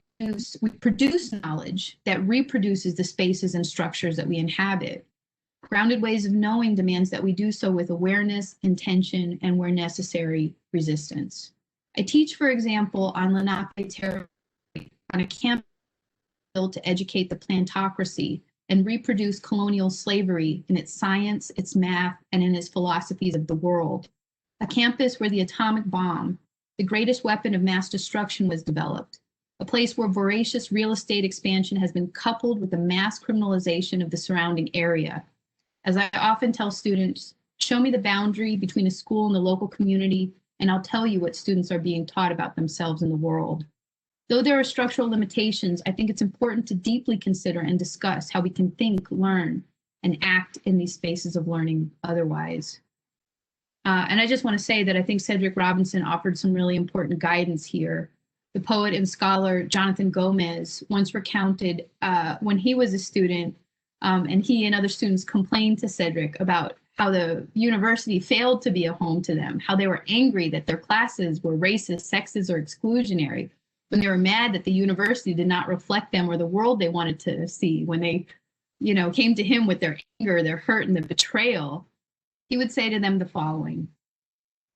produce knowledge that reproduces the spaces and structures that we inhabit. Grounded ways of knowing demands that we do so with awareness, intention, and where necessary, resistance. I teach, for example, on Lenape territory on a campus built to educate the plantocracy and reproduce colonial slavery in its science, its math, and in its philosophies of the world. A campus where the atomic bomb, the greatest weapon of mass destruction, was developed. A place where voracious real estate expansion has been coupled with the mass criminalization of the surrounding area. As I often tell students, show me the boundary between a school and the local community, and I'll tell you what students are being taught about themselves and the world. Though there are structural limitations, I think it's important to deeply consider and discuss how we can think, learn, and act in these spaces of learning otherwise. And I just want to say that I think Cedric Robinson offered some really important guidance here. The poet and scholar Jonathan Gomez once recounted when he was a student and he and other students complained to Cedric about how the university failed to be a home to them, how they were angry that their classes were racist, sexist, or exclusionary, when they were mad that the university did not reflect them or the world they wanted to see, when they, came to him with their anger, their hurt, and the betrayal. He would say to them the following: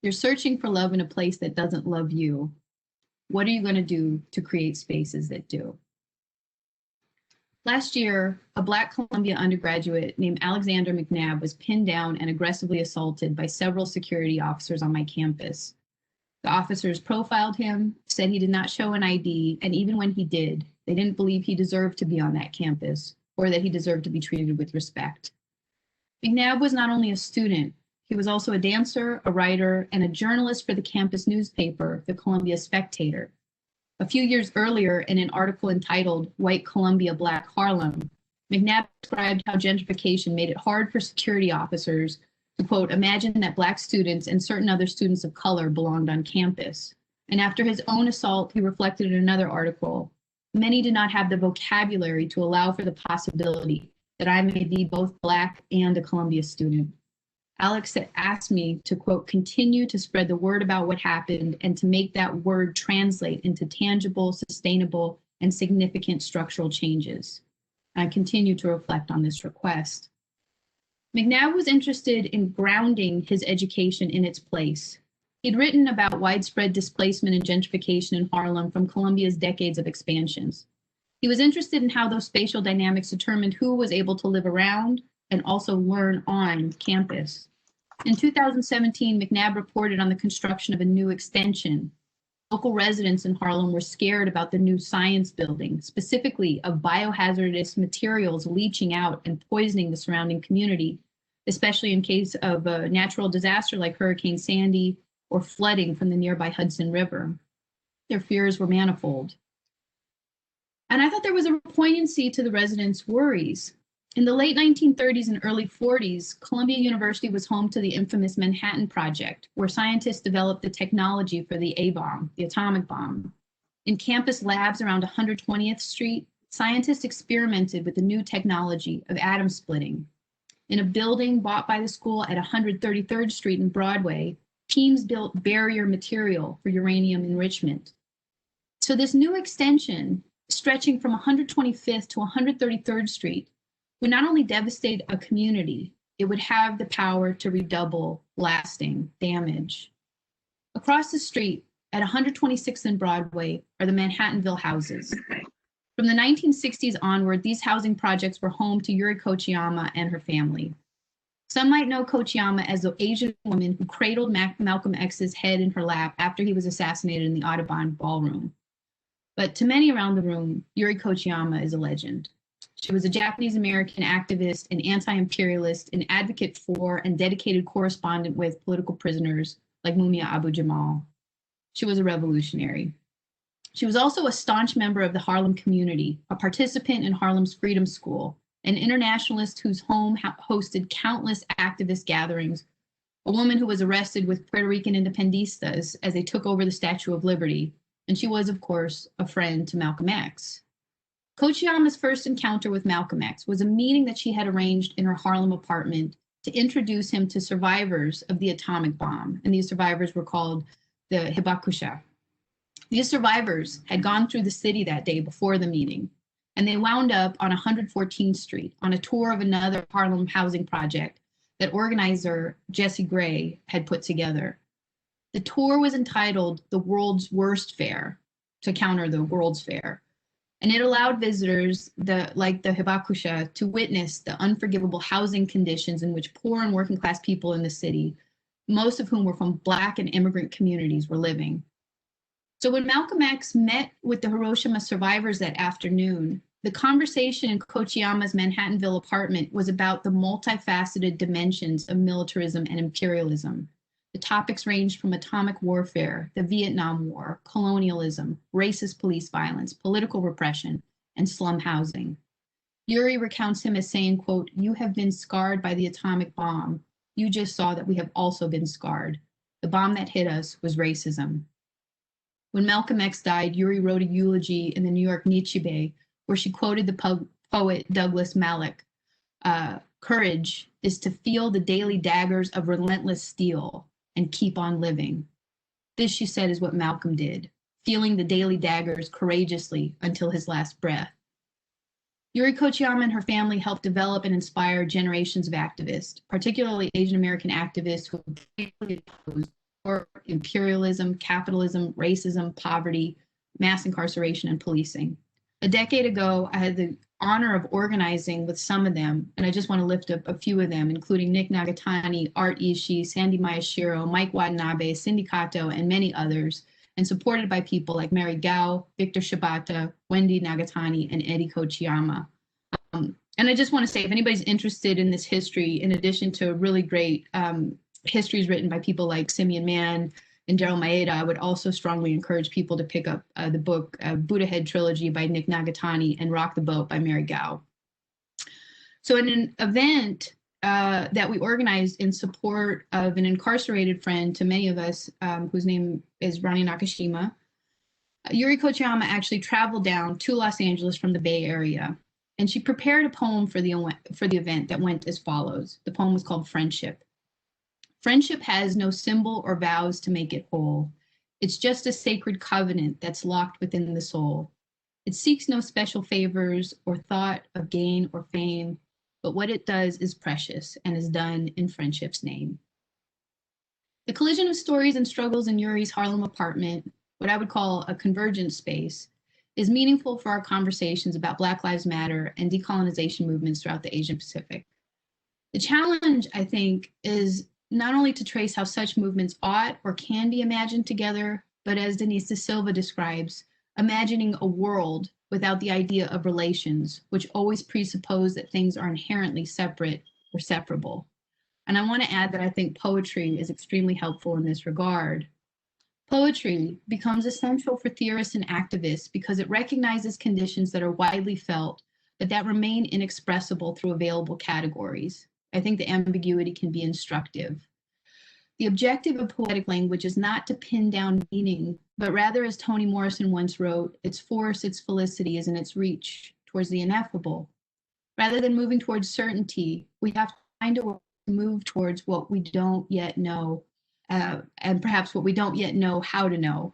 "You're searching for love in a place that doesn't love you. What are you going to do to create spaces that do?" Last year, a Black Columbia undergraduate named Alexander McNabb was pinned down and aggressively assaulted by several security officers on my campus. The officers profiled him, said he did not show an ID, and even when he did, they didn't believe he deserved to be on that campus or that he deserved to be treated with respect. McNabb was not only a student, he was also a dancer, a writer, and a journalist for the campus newspaper, the Columbia Spectator. A few years earlier, in an article entitled "White Columbia, Black Harlem," McNabb described how gentrification made it hard for security officers to, quote, imagine that Black students and certain other students of color belonged on campus. And after his own assault, he reflected in another article, "Many do not have the vocabulary to allow for the possibility that I may be both Black and a Columbia student." Alex asked me to, quote, continue to spread the word about what happened and to make that word translate into tangible, sustainable, and significant structural changes. I continue to reflect on this request. McNabb was interested in grounding his education in its place. He'd written about widespread displacement and gentrification in Harlem from Columbia's decades of expansions. He was interested in how those spatial dynamics determined who was able to live around and also learn on campus. In 2017, McNabb reported on the construction of a new extension. Local residents in Harlem were scared about the new science building, specifically of biohazardous materials leaching out and poisoning the surrounding community, especially in case of a natural disaster like Hurricane Sandy or flooding from the nearby Hudson River. Their fears were manifold. And I thought there was a poignancy to the residents' worries. In the late 1930s and early 40s, Columbia University was home to the infamous Manhattan Project, where scientists developed the technology for the A-bomb, the atomic bomb. In campus labs around 120th Street, scientists experimented with the new technology of atom splitting. In a building bought by the school at 133rd Street and Broadway, teams built barrier material for uranium enrichment. So this new extension, stretching from 125th to 133rd Street, would not only devastate a community, it would have the power to redouble lasting damage. Across the street, at 126th and Broadway, are the Manhattanville Houses. From the 1960s onward, these housing projects were home to Yuri Kochiyama and her family. Some might know Kochiyama as the Asian woman who cradled Malcolm X's head in her lap after he was assassinated in the Audubon Ballroom. But to many around the room, Yuri Kochiyama is a legend. She was a Japanese-American activist, an anti-imperialist, an advocate for and dedicated correspondent with political prisoners like Mumia Abu-Jamal. She was a revolutionary. She was also a staunch member of the Harlem community, a participant in Harlem's Freedom School, an internationalist whose home hosted countless activist gatherings, a woman who was arrested with Puerto Rican independistas as they took over the Statue of Liberty, and she was, of course, a friend to Malcolm X. Kochiyama's first encounter with Malcolm X was a meeting that she had arranged in her Harlem apartment to introduce him to survivors of the atomic bomb, and these survivors were called the Hibakusha. These survivors had gone through the city that day before the meeting, and they wound up on 114th Street on a tour of another Harlem housing project that organizer Jesse Gray had put together. The tour was entitled The World's Worst Fair, to counter the World's Fair, and it allowed visitors, like the Hibakusha, to witness the unforgivable housing conditions in which poor and working class people in the city, most of whom were from Black and immigrant communities, were living. So when Malcolm X met with the Hiroshima survivors that afternoon, the conversation in Kochiyama's Manhattanville apartment was about the multifaceted dimensions of militarism and imperialism. The topics ranged from atomic warfare, the Vietnam War, colonialism, racist police violence, political repression, and slum housing. Yuri recounts him as saying, quote, "You have been scarred by the atomic bomb. You just saw that we have also been scarred. The bomb that hit us was racism." When Malcolm X died, Yuri wrote a eulogy in the New York Nichibe, where she quoted the poet Douglas Malloch. Courage is to feel the daily daggers of relentless steel and keep on living. This, she said, is what Malcolm did, feeling the daily daggers courageously until his last breath. Yuri Kochiyama and her family helped develop and inspire generations of activists, particularly Asian American activists who opposed imperialism, capitalism, racism, poverty, mass incarceration, and policing. A decade ago, I had the honor of organizing with some of them, and I just want to lift up a few of them, including Nick Nagatani, Art Ishii, Sandy Mayashiro, Mike Watanabe, Cindy Kato, and many others, and supported by people like Mary Gao, Victor Shibata, Wendy Nagatani, and Eddie Kochiyama. And I just want to say, if anybody's interested in this history, in addition to really great histories written by people like Simeon Mann and Daryl Maeda, I would also strongly encourage people to pick up the book Buddha Head Trilogy by Nick Nagatani and Rock the Boat by Mary Gao. So in an event that we organized in support of an incarcerated friend to many of us, whose name is Rani Nakashima, Yuri Kochiyama actually traveled down to Los Angeles from the Bay Area, and she prepared a poem for the event that went as follows. The poem was called Friendship. Friendship has no symbol or vows to make it whole. It's just a sacred covenant that's locked within the soul. It seeks no special favors or thought of gain or fame, but what it does is precious and is done in friendship's name. The collision of stories and struggles in Yuri's Harlem apartment, what I would call a convergent space, is meaningful for our conversations about Black Lives Matter and decolonization movements throughout the Asian Pacific. The challenge, I think, is not only to trace how such movements ought or can be imagined together, but as Denise de Silva describes, imagining a world without the idea of relations, which always presuppose that things are inherently separate or separable. And I want to add that I think poetry is extremely helpful in this regard. Poetry becomes essential for theorists and activists because it recognizes conditions that are widely felt, but that remain inexpressible through available categories. I think the ambiguity can be instructive. The objective of poetic language is not to pin down meaning, but rather, as Toni Morrison once wrote, its force, its felicity is in its reach towards the ineffable. Rather than moving towards certainty, we have to find a way to move towards what we don't yet know, and perhaps what we don't yet know how to know.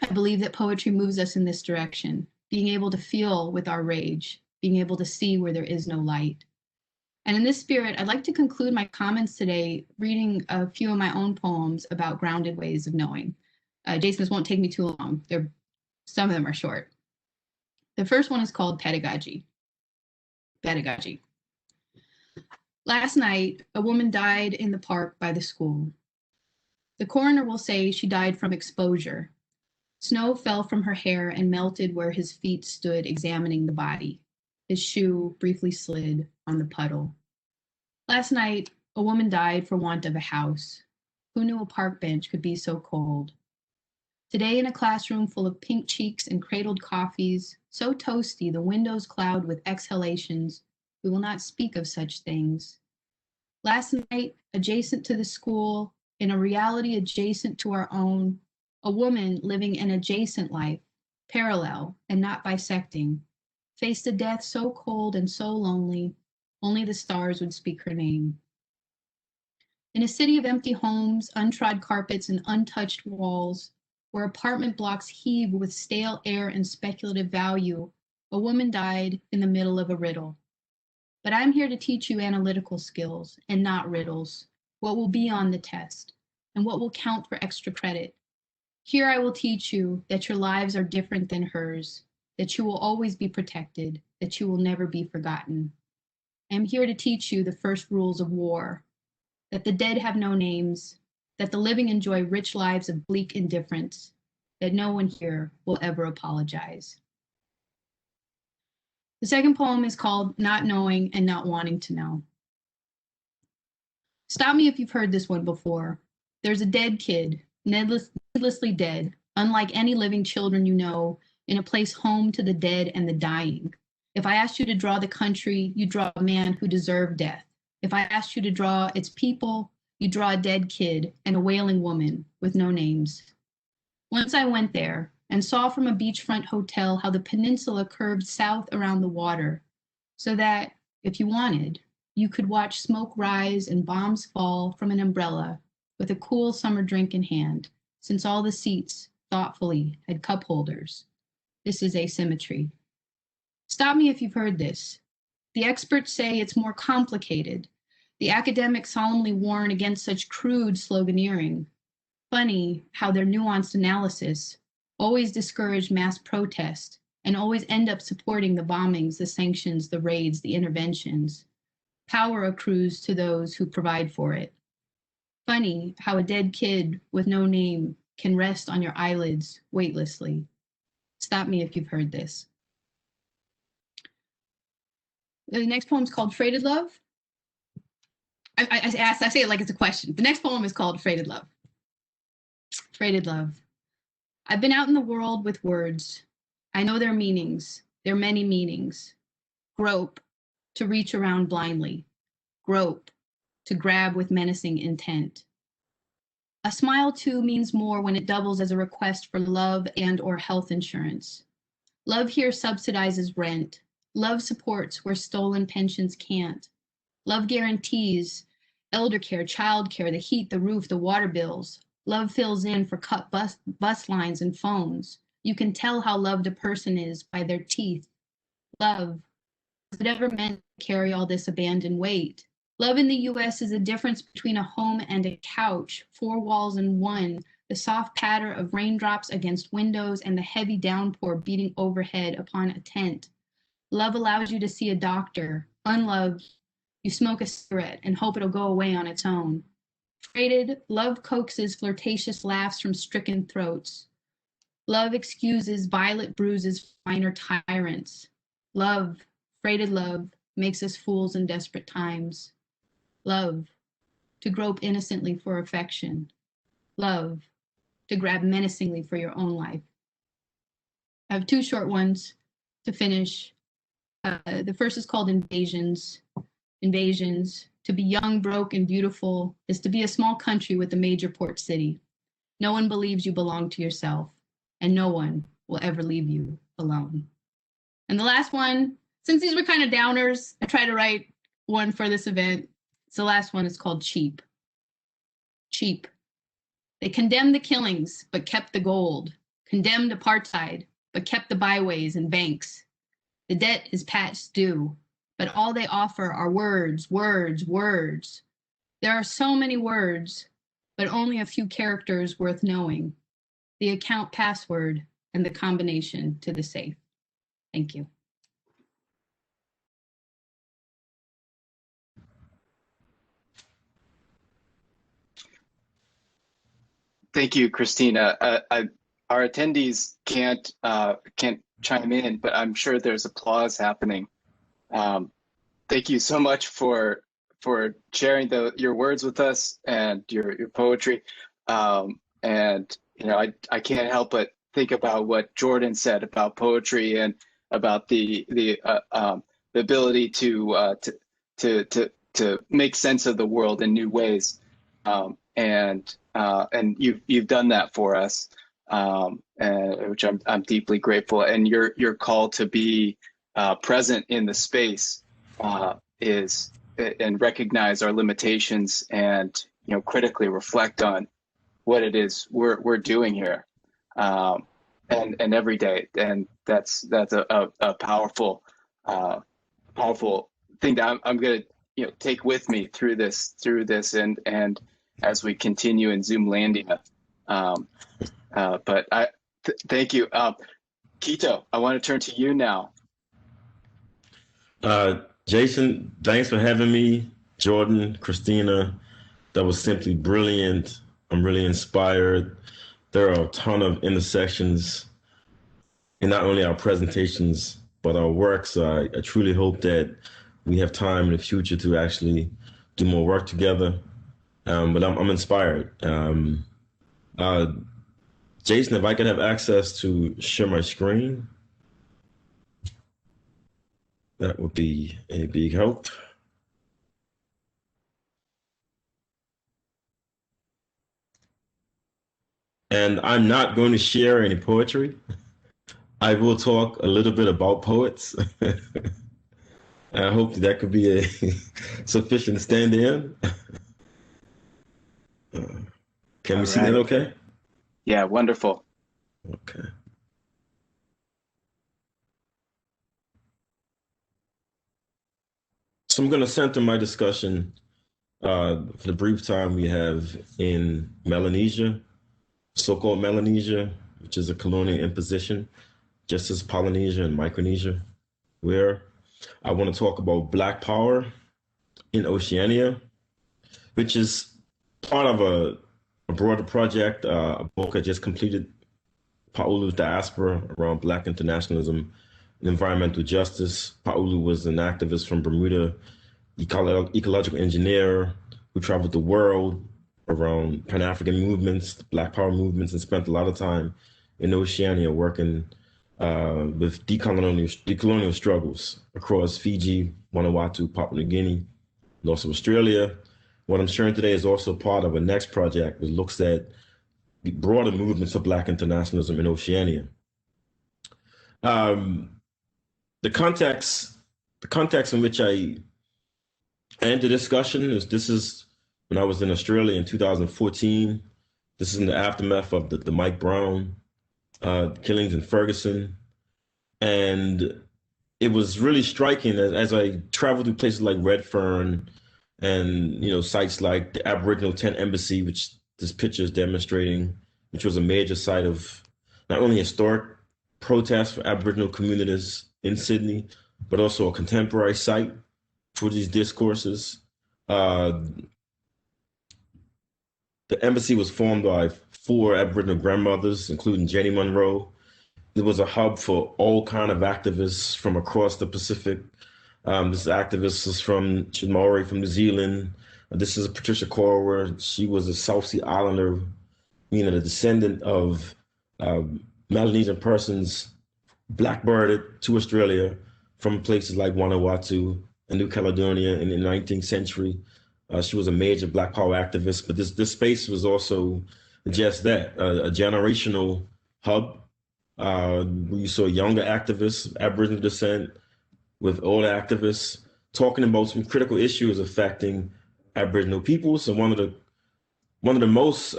I believe that poetry moves us in this direction, being able to feel with our rage, being able to see where there is no light. And in this spirit, I'd like to conclude my comments today reading a few of my own poems about grounded ways of knowing. Jason, this won't take me too long. Some of them are short. The first one is called Pedagogy. Pedagogy. Last night, a woman died in the park by the school. The coroner will say she died from exposure. Snow fell from her hair and melted where his feet stood examining the body. His shoe briefly slid on the puddle. Last night, a woman died for want of a house. Who knew a park bench could be so cold? Today, in a classroom full of pink cheeks and cradled coffees, so toasty the windows cloud with exhalations, we will not speak of such things. Last night, adjacent to the school, in a reality adjacent to our own, a woman living an adjacent life, parallel and not bisecting, faced a death so cold and so lonely, only the stars would speak her name. In a city of empty homes, untrod carpets, and untouched walls, where apartment blocks heave with stale air and speculative value, a woman died in the middle of a riddle. But I'm here to teach you analytical skills and not riddles, what will be on the test, and what will count for extra credit. Here I will teach you that your lives are different than hers, that you will always be protected, that you will never be forgotten. I am here to teach you the first rules of war, that the dead have no names, that the living enjoy rich lives of bleak indifference, that no one here will ever apologize. The second poem is called Not Knowing and Not Wanting to Know. Stop me if you've heard this one before. There's a dead kid, needlessly dead, unlike any living children you know, in a place home to the dead and the dying. If I asked you to draw the country, you draw a man who deserved death. If I asked you to draw its people, you draw a dead kid and a wailing woman with no names. Once I went there and saw from a beachfront hotel how the peninsula curved south around the water, so that, if you wanted, you could watch smoke rise and bombs fall from an umbrella with a cool summer drink in hand, since all the seats, thoughtfully, had cup holders. This is asymmetry. Stop me if you've heard this. The experts say it's more complicated. The academics solemnly warn against such crude sloganeering. Funny how their nuanced analysis always discourage mass protest and always end up supporting the bombings, the sanctions, the raids, the interventions. Power accrues to those who provide for it. Funny how a dead kid with no name can rest on your eyelids weightlessly. Stop me if you've heard this. The next poem is called Freighted Love. I say it like it's a question. The next poem is called Freighted Love. Freighted Love. I've been out in the world with words. I know their meanings, their many meanings. Grope, to reach around blindly. Grope, to grab with menacing intent. A smile too means more when it doubles as a request for love and or health insurance. Love here subsidizes rent. Love supports where stolen pensions can't. Love guarantees elder care, child care, the heat, the roof, the water bills. Love fills in for cut bus lines and phones. You can tell how loved a person is by their teeth. Love. Was it ever meant to carry all this abandoned weight? Love in the US is the difference between a home and a couch, 4 walls in one, the soft patter of raindrops against windows and the heavy downpour beating overhead upon a tent. Love allows you to see a doctor. Unloved, you smoke a cigarette and hope it'll go away on its own. Freighted, love coaxes flirtatious laughs from stricken throats. Love excuses violet bruises minor tyrants. Love, freighted love, makes us fools in desperate times. Love, to grope innocently for affection. Love, to grab menacingly for your own life. I have 2 short ones to finish. The first is called Invasions. Invasions. To be young, broke, and beautiful is to be a small country with a major port city. No one believes you belong to yourself, and no one will ever leave you alone. And the last one, since these were kind of downers, I tried to write one for this event. So the last one is called Cheap. Cheap. They condemned the killings, but kept the gold. Condemned apartheid, but kept the byways and banks. The debt is past due, but all they offer are words, words, words. There are so many words, but only a few characters worth knowing. The account password and the combination to the safe. Thank you. Thank you, Christina. Our attendees can't chime in, but I'm sure there's applause happening. Thank you so much for sharing your words with us and your poetry. And you know, I can't help but think about what Jordan said about poetry and about the ability to make sense of the world in new ways. And you've done that for us, which I'm deeply grateful. And your call to be present in the space is and recognize our limitations and critically reflect on what it is we're doing here, and every day. And that's a powerful thing that I'm gonna take with me through this and as we continue in Zoomlandia. But thank you. Quito, I want to turn to you now. Jason, thanks for having me. Jordan, Christina, that was simply brilliant. I'm really inspired. There are a ton of intersections in not only our presentations, but our works. I truly hope that we have time in the future to actually do more work together. But I'm inspired. Jason, if I could have access to share my screen, that would be a big help. And I'm not going to share any poetry. I will talk a little bit about poets. I hope that could be a sufficient stand-in. Can we see that okay? Yeah, wonderful. Okay. So I'm going to center my discussion for the brief time we have in Melanesia, so-called Melanesia, which is a colonial imposition, just as Polynesia and Micronesia, where I want to talk about Black power in Oceania, which is part of a broader project. A book I just completed, Paulu's Diaspora, around Black internationalism and environmental justice. Paulu was an activist from Bermuda, ecological engineer who traveled the world around Pan-African movements, Black power movements, and spent a lot of time in Oceania working with decolonial struggles across Fiji, Vanuatu, Papua New Guinea, and also Australia. What I'm sharing today is also part of a next project that looks at the broader movements of Black internationalism in Oceania. The context in which I end the discussion is this is when I was in Australia in 2014. This is in the aftermath of the Mike Brown killings in Ferguson. And it was really striking as I traveled through places like Redfern and, sites like the Aboriginal Tent Embassy, which this picture is demonstrating, which was a major site of not only historic protests for Aboriginal communities in Sydney, but also a contemporary site for these discourses. The embassy was formed by 4 Aboriginal grandmothers, including Jenny Monroe. It was a hub for all kind of activists from across the Pacific. This activist is from Maori from New Zealand. This is Patricia Corwer. She was a South Sea Islander, the descendant of Melanesian persons blackbirded to Australia from places like Vanuatu and New Caledonia in the 19th century. She was a major Black Power activist, but this space was also just that, a generational hub. You saw younger activists, Aboriginal descent, with older activists talking about some critical issues affecting Aboriginal peoples. And one of the most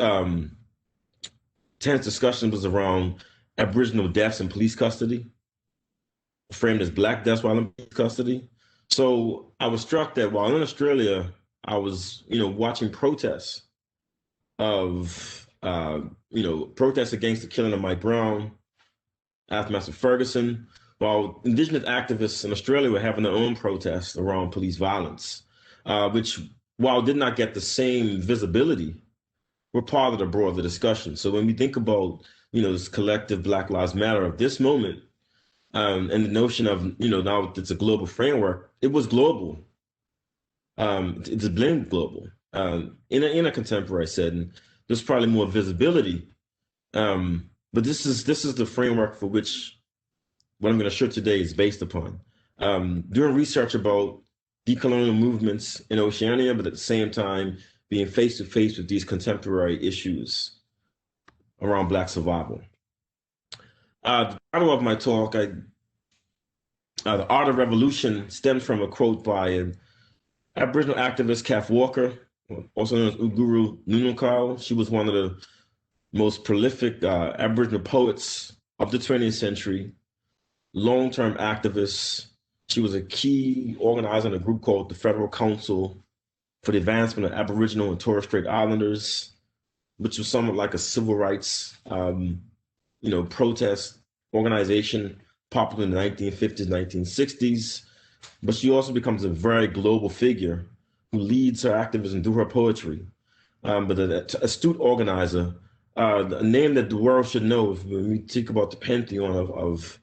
tense discussions was around Aboriginal deaths in police custody, framed as Black deaths while in police custody. So I was struck that while in Australia, I was, watching protests of, protests against the killing of Mike Brown, aftermath of Ferguson, while Indigenous activists in Australia were having their own protests around police violence, which, while did not get the same visibility, were part of the broader discussion. So when we think about, this collective Black Lives Matter of this moment, and the notion of, now it's a global framework, it was global. It's blamed global. In a contemporary setting, there's probably more visibility. But this is the framework for which what I'm going to show today is based upon. Doing research about decolonial movements in Oceania, but at the same time being face to face with these contemporary issues around Black survival. The title of my talk, The Art of Revolution, stems from a quote by Aboriginal activist Kath Walker, also known as Uguru Nunukau. She was one of the most prolific Aboriginal poets of the 20th century, long-term activist. She was a key organizer in a group called the Federal Council for the Advancement of Aboriginal and Torres Strait Islanders, which was somewhat like a civil rights, protest organization, popular in the 1950s, 1960s. But she also becomes a very global figure who leads her activism through her poetry. But an astute organizer, a name that the world should know when we think about the pantheon of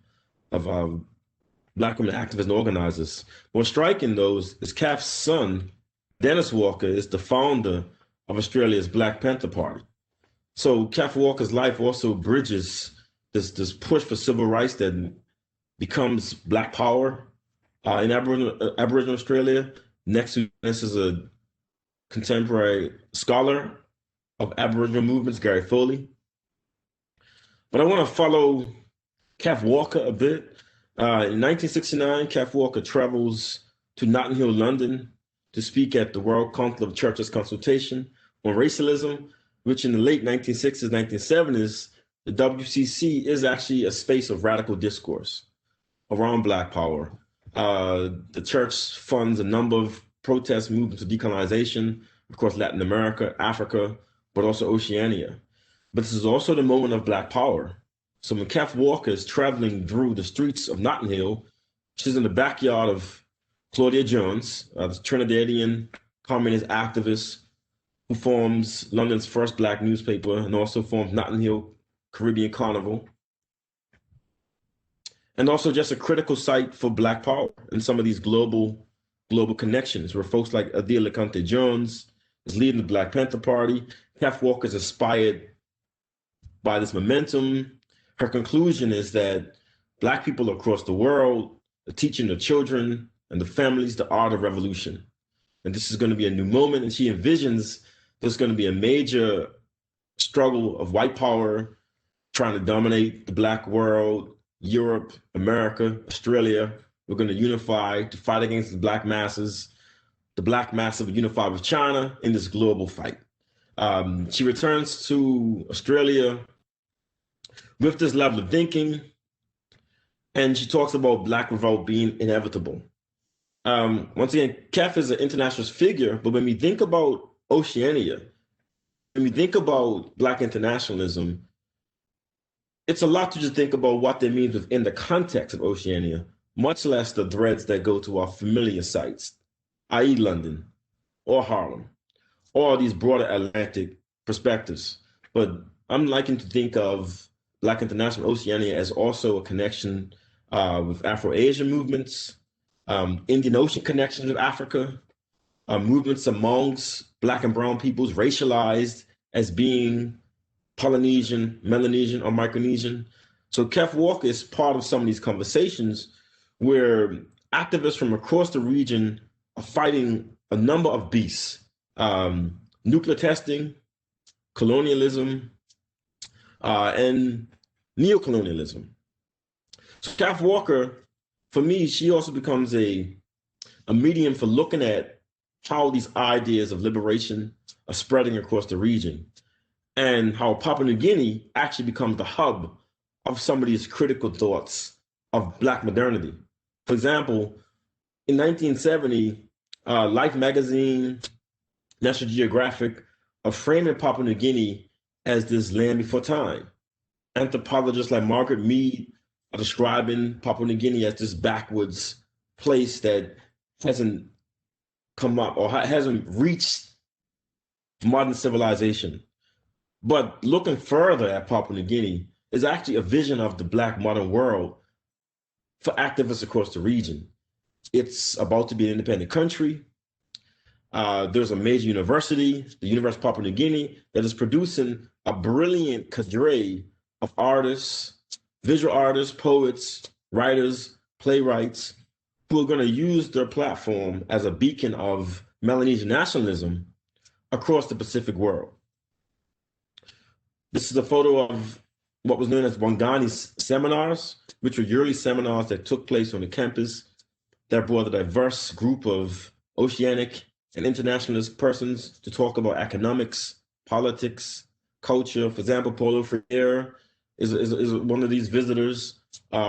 Black women activists and organizers. What's striking, though, is Kath's son, Dennis Walker, is the founder of Australia's Black Panther Party. So Kath Walker's life also bridges this push for civil rights that becomes Black Power in Aboriginal Australia. Next to this is a contemporary scholar of Aboriginal movements, Gary Foley. But I want to follow Kath Walker a bit. In 1969, Kath Walker travels to Notting Hill, London, to speak at the World Council of Churches Consultation on Racialism, which in the late 1960s, 1970s, the WCC is actually a space of radical discourse around Black Power. The church funds a number of protest movements of decolonization across Latin America, Africa, but also Oceania. But this is also the moment of Black Power. So when Kath Walker is traveling through the streets of Notting Hill, she's in the backyard of Claudia Jones, the Trinidadian communist activist who forms London's first Black newspaper and also forms Notting Hill Caribbean Carnival. And also just a critical site for Black Power and some of these global connections where folks like Adil LeConte Jones is leading the Black Panther Party. Kath Walker is inspired by this momentum. Her conclusion is that Black people across the world are teaching their children and the families the art of revolution. And this is going to be a new moment. And she envisions there's going to be a major struggle of white power trying to dominate the Black world, Europe, America, Australia. We're going to unify to fight against the Black masses. The Black masses will unify with China in this global fight. She returns to Australia with this level of thinking. And she talks about Black revolt being inevitable. Once again, Kef is an internationalist figure, but when we think about Oceania, when we think about Black internationalism, it's a lot to just think about what that means within the context of Oceania, much less the threads that go to our familiar sites, i.e. London or Harlem, or these broader Atlantic perspectives. But I'm liking to think of Black international Oceania as also a connection with Afro-Asian movements, Indian Ocean connections with Africa, movements amongst Black and brown peoples racialized as being Polynesian, Melanesian, or Micronesian. So Kef Walker is part of some of these conversations where activists from across the region are fighting a number of beasts: nuclear testing, colonialism, and neocolonialism. So Kef Walker, for me, she also becomes a medium for looking at how these ideas of liberation are spreading across the region, and how Papua New Guinea actually becomes the hub of some of these critical thoughts of Black modernity. For example, in 1970, Life magazine, National Geographic are framing Papua New Guinea as this land before time. Anthropologists like Margaret Mead are describing Papua New Guinea as this backwoods place that hasn't come up or hasn't reached modern civilization. But looking further at Papua New Guinea is actually a vision of the Black modern world for activists across the region. It's about to be an independent country. There's a major university, the University of Papua New Guinea, that is producing a brilliant cadre of artists, visual artists, poets, writers, playwrights, who are going to use their platform as a beacon of Melanesian nationalism across the Pacific world. This is a photo of what was known as Bongani's seminars, which were yearly seminars that took place on the campus that brought a diverse group of oceanic and internationalist persons to talk about economics, politics, culture. For example, Paulo Freire is one of these visitors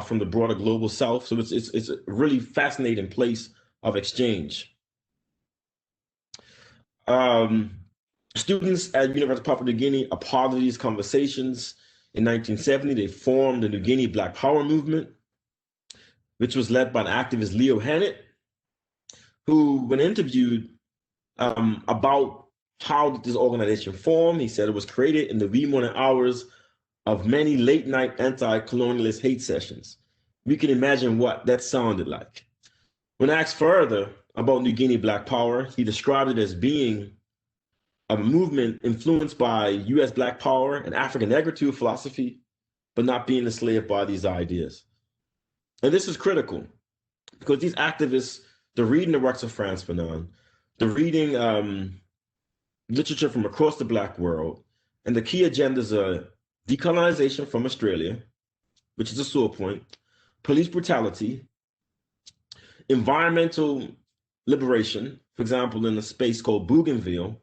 from the broader global South. So it's a really fascinating place of exchange. Students at University of Papua New Guinea are part of these conversations. In 1970, they formed the New Guinea Black Power movement, which was led by an activist, Leo Hannett, who, when interviewed about how did this organization form, he said it was created in the wee morning hours of many late night anti-colonialist hate sessions. We can imagine what that sounded like. When asked further about New Guinea Black Power, he described it as being a movement influenced by US Black Power and African negritude philosophy, but not being enslaved by these ideas. And this is critical because these activists, they're reading the works of Frantz Fanon, they're reading literature from across the Black world, and the key agendas are decolonization from Australia, which is a sore point, police brutality, environmental liberation, for example, in a space called Bougainville,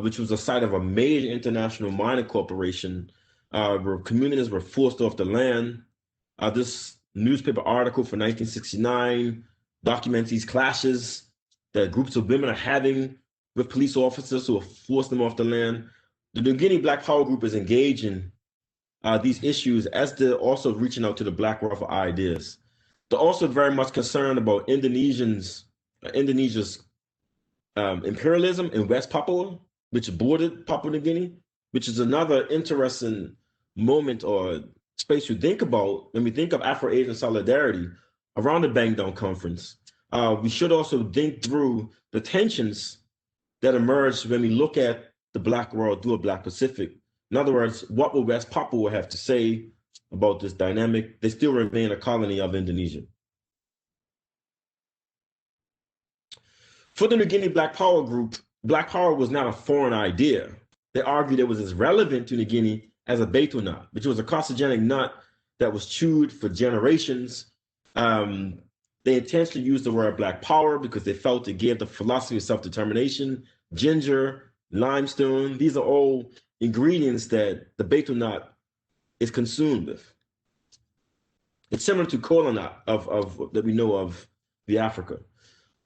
which was the site of a major international mining corporation where communities were forced off the land. This newspaper article from 1969 documents these clashes that groups of women are having with police officers who have forced them off the land. The New Guinea Black Power Group is engaging these issues as they're also reaching out to the Black world for ideas. They're also very much concerned about Indonesia's imperialism in West Papua, which bordered Papua New Guinea, which is another interesting moment or space to think about when we think of Afro-Asian solidarity around the Bangdong Conference. We should also think through the tensions that emerge when we look at the Black world through a Black Pacific. In other words, what will West Papua have to say about this dynamic? They still remain a colony of Indonesia. For the New Guinea Black Power Group, Black Power was not a foreign idea. They argued it was as relevant to New Guinea as a betel nut, which was a carcinogenic nut that was chewed for generations. They intentionally used the word Black Power because they felt it gave the philosophy of self-determination. Ginger, limestone, these are all ingredients that the betel nut is consumed with. It's similar to Colonat of that we know of the Africa.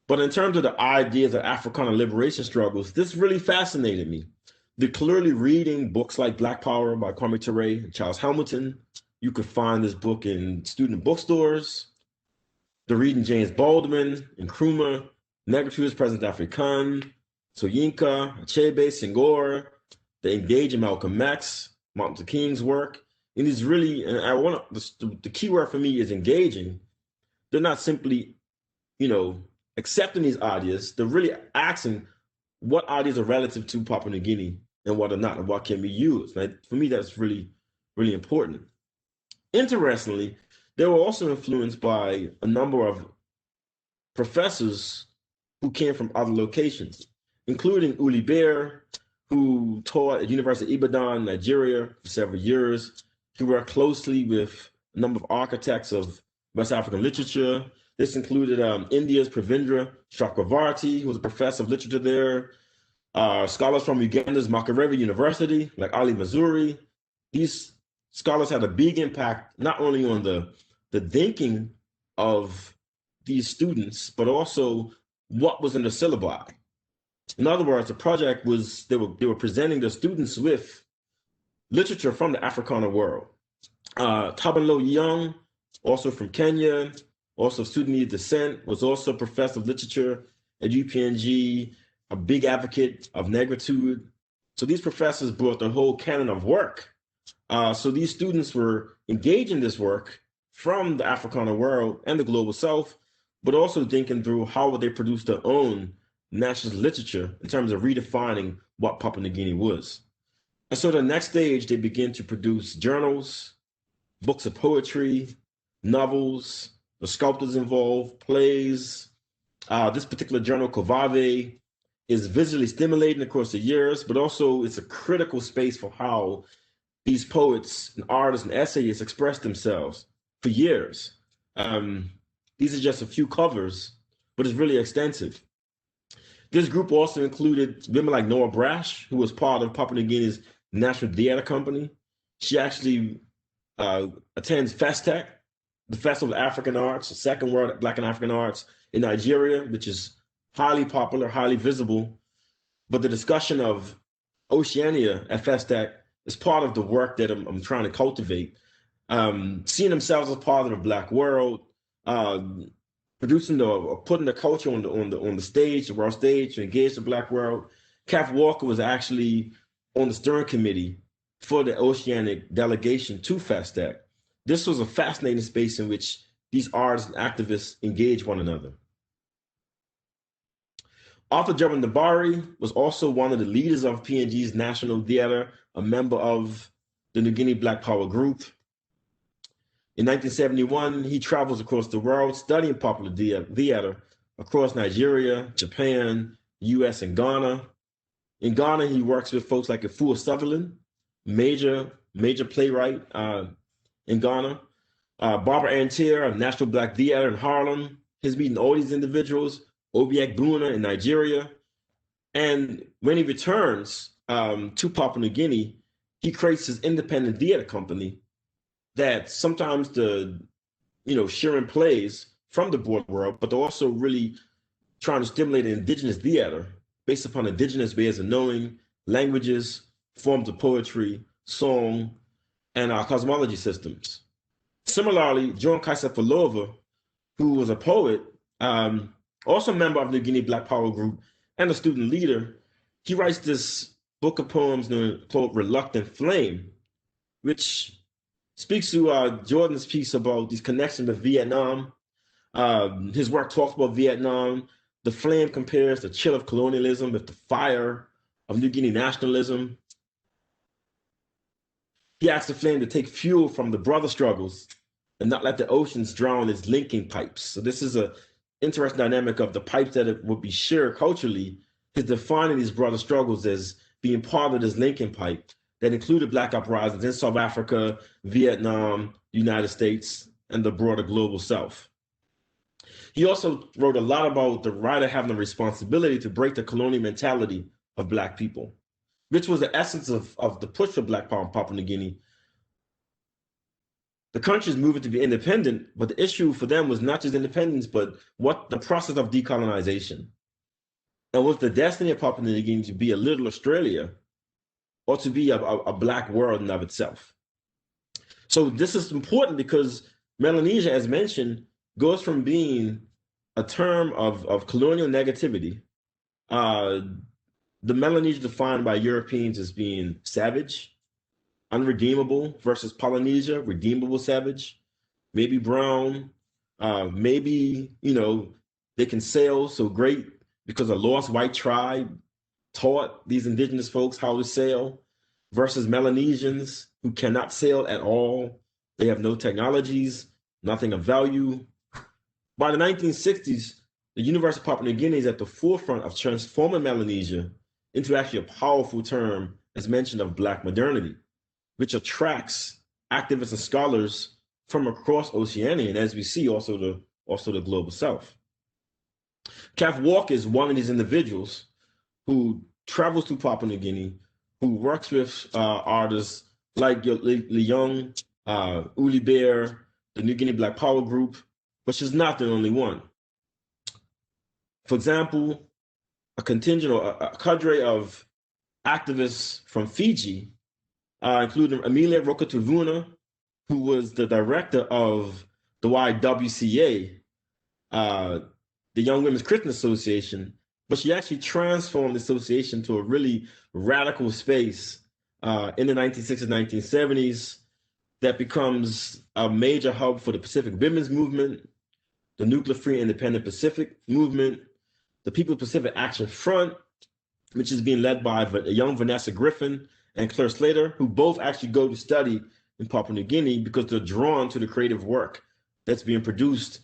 But in terms of the ideas of Africana liberation struggles, this really fascinated me. They're clearly reading books like Black Power by Kwame Ture and Charles Hamilton. You could find this book in student bookstores. They're reading James Baldwin, Nkrumah, Negritude's President African, Soyinka, Achebe, Senghor. They engage in Malcolm X, Martin Luther King's work. And it's really, and I want the key word for me is engaging. They're not simply, accepting these ideas. They're really asking what ideas are relative to Papua New Guinea and what are not, and what can be used. Right? For me, that's really, really important. Interestingly, they were also influenced by a number of professors who came from other locations, including Uli Bear, who taught at University of Ibadan, Nigeria, for several years. He worked closely with a number of architects of West African literature. This included India's Pravindra Chakravarti, who was a professor of literature there, scholars from Uganda's Makerere University, like Ali Mazuri. These scholars had a big impact, not only on the thinking of these students, but also what was in the syllabi. In other words, the project was, they were presenting the students with literature from the Africana world. Tabanlo Young, also from Kenya, also of Sudanese descent, was also a professor of literature at UPNG, a big advocate of negritude. So these professors brought the whole canon of work. So these students were engaged in this work from the Africana world and the global South, but also thinking through how would they produce their own nationalist literature in terms of redefining what Papua New Guinea was. And so the next stage, they begin to produce journals, books of poetry, novels, the sculptors involved, plays. This particular journal, Kovave, is visually stimulating across the years, but also it's a critical space for how these poets and artists and essayists express themselves for years. These are just a few covers, but it's really extensive. This group also included women like Noah Brash, who was part of Papua New Guinea's National Theater Company. She actually attends FESTEC, the Festival of African Arts, the second World Black and African Arts in Nigeria, which is highly popular, highly visible. But the discussion of Oceania at FESTEC is part of the work that I'm trying to cultivate. Seeing themselves as part of the Black world, producing or putting the culture on the stage, the world stage, to engage the Black world. Kath Walker was actually on the steering committee for the Oceanic delegation to FESTEC. This was a fascinating space in which these artists and activists engage one another. Arthur German Nabari was also one of the leaders of PNG's National Theater, a member of the New Guinea Black Power Group. In 1971, he travels across the world studying popular theater across Nigeria, Japan, US, and Ghana. In Ghana, he works with folks like Afua Sutherland, major playwright in Ghana. Barbara Antier of National Black Theater in Harlem. He's meeting all these individuals. Obiak Buna in Nigeria. And when he returns to Papua New Guinea, he creates his independent theater company that sometimes sharing plays from the broad world, but they're also really trying to stimulate indigenous theater based upon indigenous ways of knowing, languages, forms of poetry, song, and our cosmology systems. Similarly, John Kasefalova, who was a poet, also a member of the Guinea Black Power Group and a student leader, he writes this book of poems called Reluctant Flame, which speaks to Jordan's piece about these connections with Vietnam. His work talks about Vietnam. The flame compares the chill of colonialism with the fire of New Guinea nationalism. He asks the flame to take fuel from the brother struggles and not let the oceans drown its linking pipes. So this is an interesting dynamic of the pipes that it would be shared culturally. He's defining these brother struggles as being part of this linking pipe that included Black uprisings in South Africa, Vietnam, United States, and the broader global South. He also wrote a lot about the writer having a responsibility to break the colonial mentality of Black people, which was the essence of the push for Black power in Papua New Guinea. the country is moving to be independent, but the issue for them was not just independence, but what the process of decolonization. And was the destiny of Papua New Guinea to be a little Australia or to be a Black world in of itself? So this is important because Melanesia, as mentioned, goes from being a term of colonial negativity, the Melanesia defined by Europeans as being savage, unredeemable, versus Polynesia, redeemable savage, maybe brown, maybe, they can sail so great because a lost white tribe taught these indigenous folks how to sail, versus Melanesians who cannot sail at all. They have no technologies, nothing of value. By the 1960s, the University of Papua New Guinea is at the forefront of transforming Melanesia into actually a powerful term, as mentioned, of Black modernity, which attracts activists and scholars from across Oceania, and as we see, also the global South. Kath Walker is one of these individuals who travels to Papua New Guinea, who works with artists like Leung, Uli Bear, the New Guinea Black Power Group, but she's not the only one. For example, a contingent or a cadre of activists from Fiji, including Amelia Rokotuvuna, who was the director of the YWCA, the Young Women's Christian Association, but she actually transformed the association to a really radical space in the 1960s, 1970s that becomes a major hub for the Pacific Women's Movement, the Nuclear Free Independent Pacific Movement, the People's Pacific Action Front, which is being led by a young Vanessa Griffin and Claire Slater, who both actually go to study in Papua New Guinea because they're drawn to the creative work that's being produced.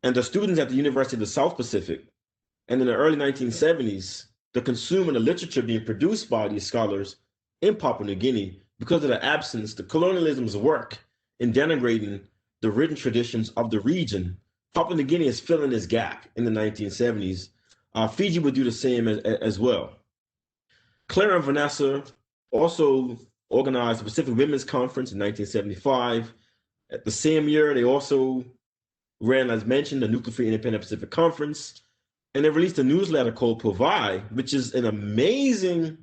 And the students at the University of the South Pacific, and in the early 1970s, the consumer and the literature being produced by these scholars in Papua New Guinea, because of the absence, the colonialism's work in denigrating the written traditions of the region, Papua New Guinea is filling this gap in the 1970s. Fiji would do the same as well. Claire and Vanessa also organized the Pacific Women's Conference in 1975. At the same year, they also ran, as mentioned, the Nuclear Free Independent Pacific Conference, and they released a newsletter called Provide, which is an amazing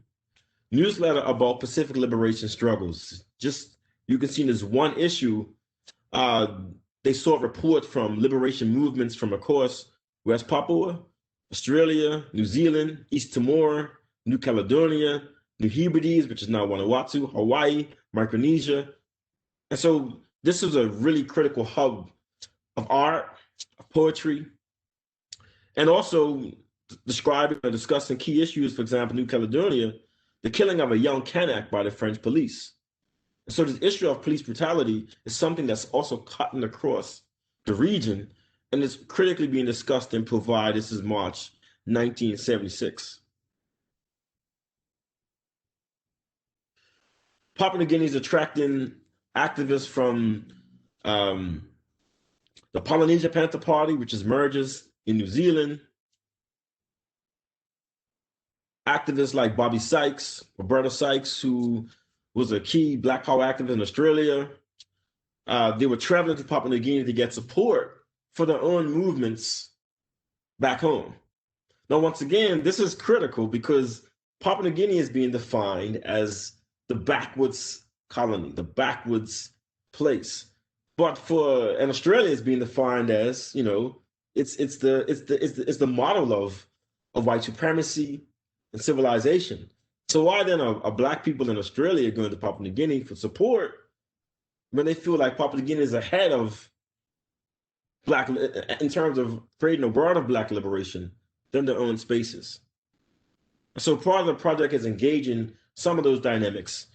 newsletter about Pacific liberation struggles. Just, you can see in this one issue, they saw reports from liberation movements from across West Papua, Australia, New Zealand, East Timor, New Caledonia, New Hebrides, which is now Vanuatu, Hawaii, Micronesia. And so this is a really critical hub of art, of poetry, and also describing and discussing key issues, for example, New Caledonia, the killing of a young Kanak by the French police. And so this issue of police brutality is something that's also cutting across the region, and it's critically being discussed in Provide. This is March 1976. Papua New Guinea is attracting activists from the Polynesia Panther Party, which is mergers in New Zealand. Activists like Bobby Sykes, Roberta Sykes, who was a key Black Power activist in Australia. They were traveling to Papua New Guinea to get support for their own movements back home. Now, once again, this is critical because Papua New Guinea is being defined as the backwoods colony, the backwoods place. But and Australia is being defined as, it's the model of white supremacy and civilization. So why then are Black people in Australia going to Papua New Guinea for support when they feel like Papua New Guinea is ahead of Black in terms of creating a broader Black liberation than their own spaces? So part of the project is engaging some of those dynamics.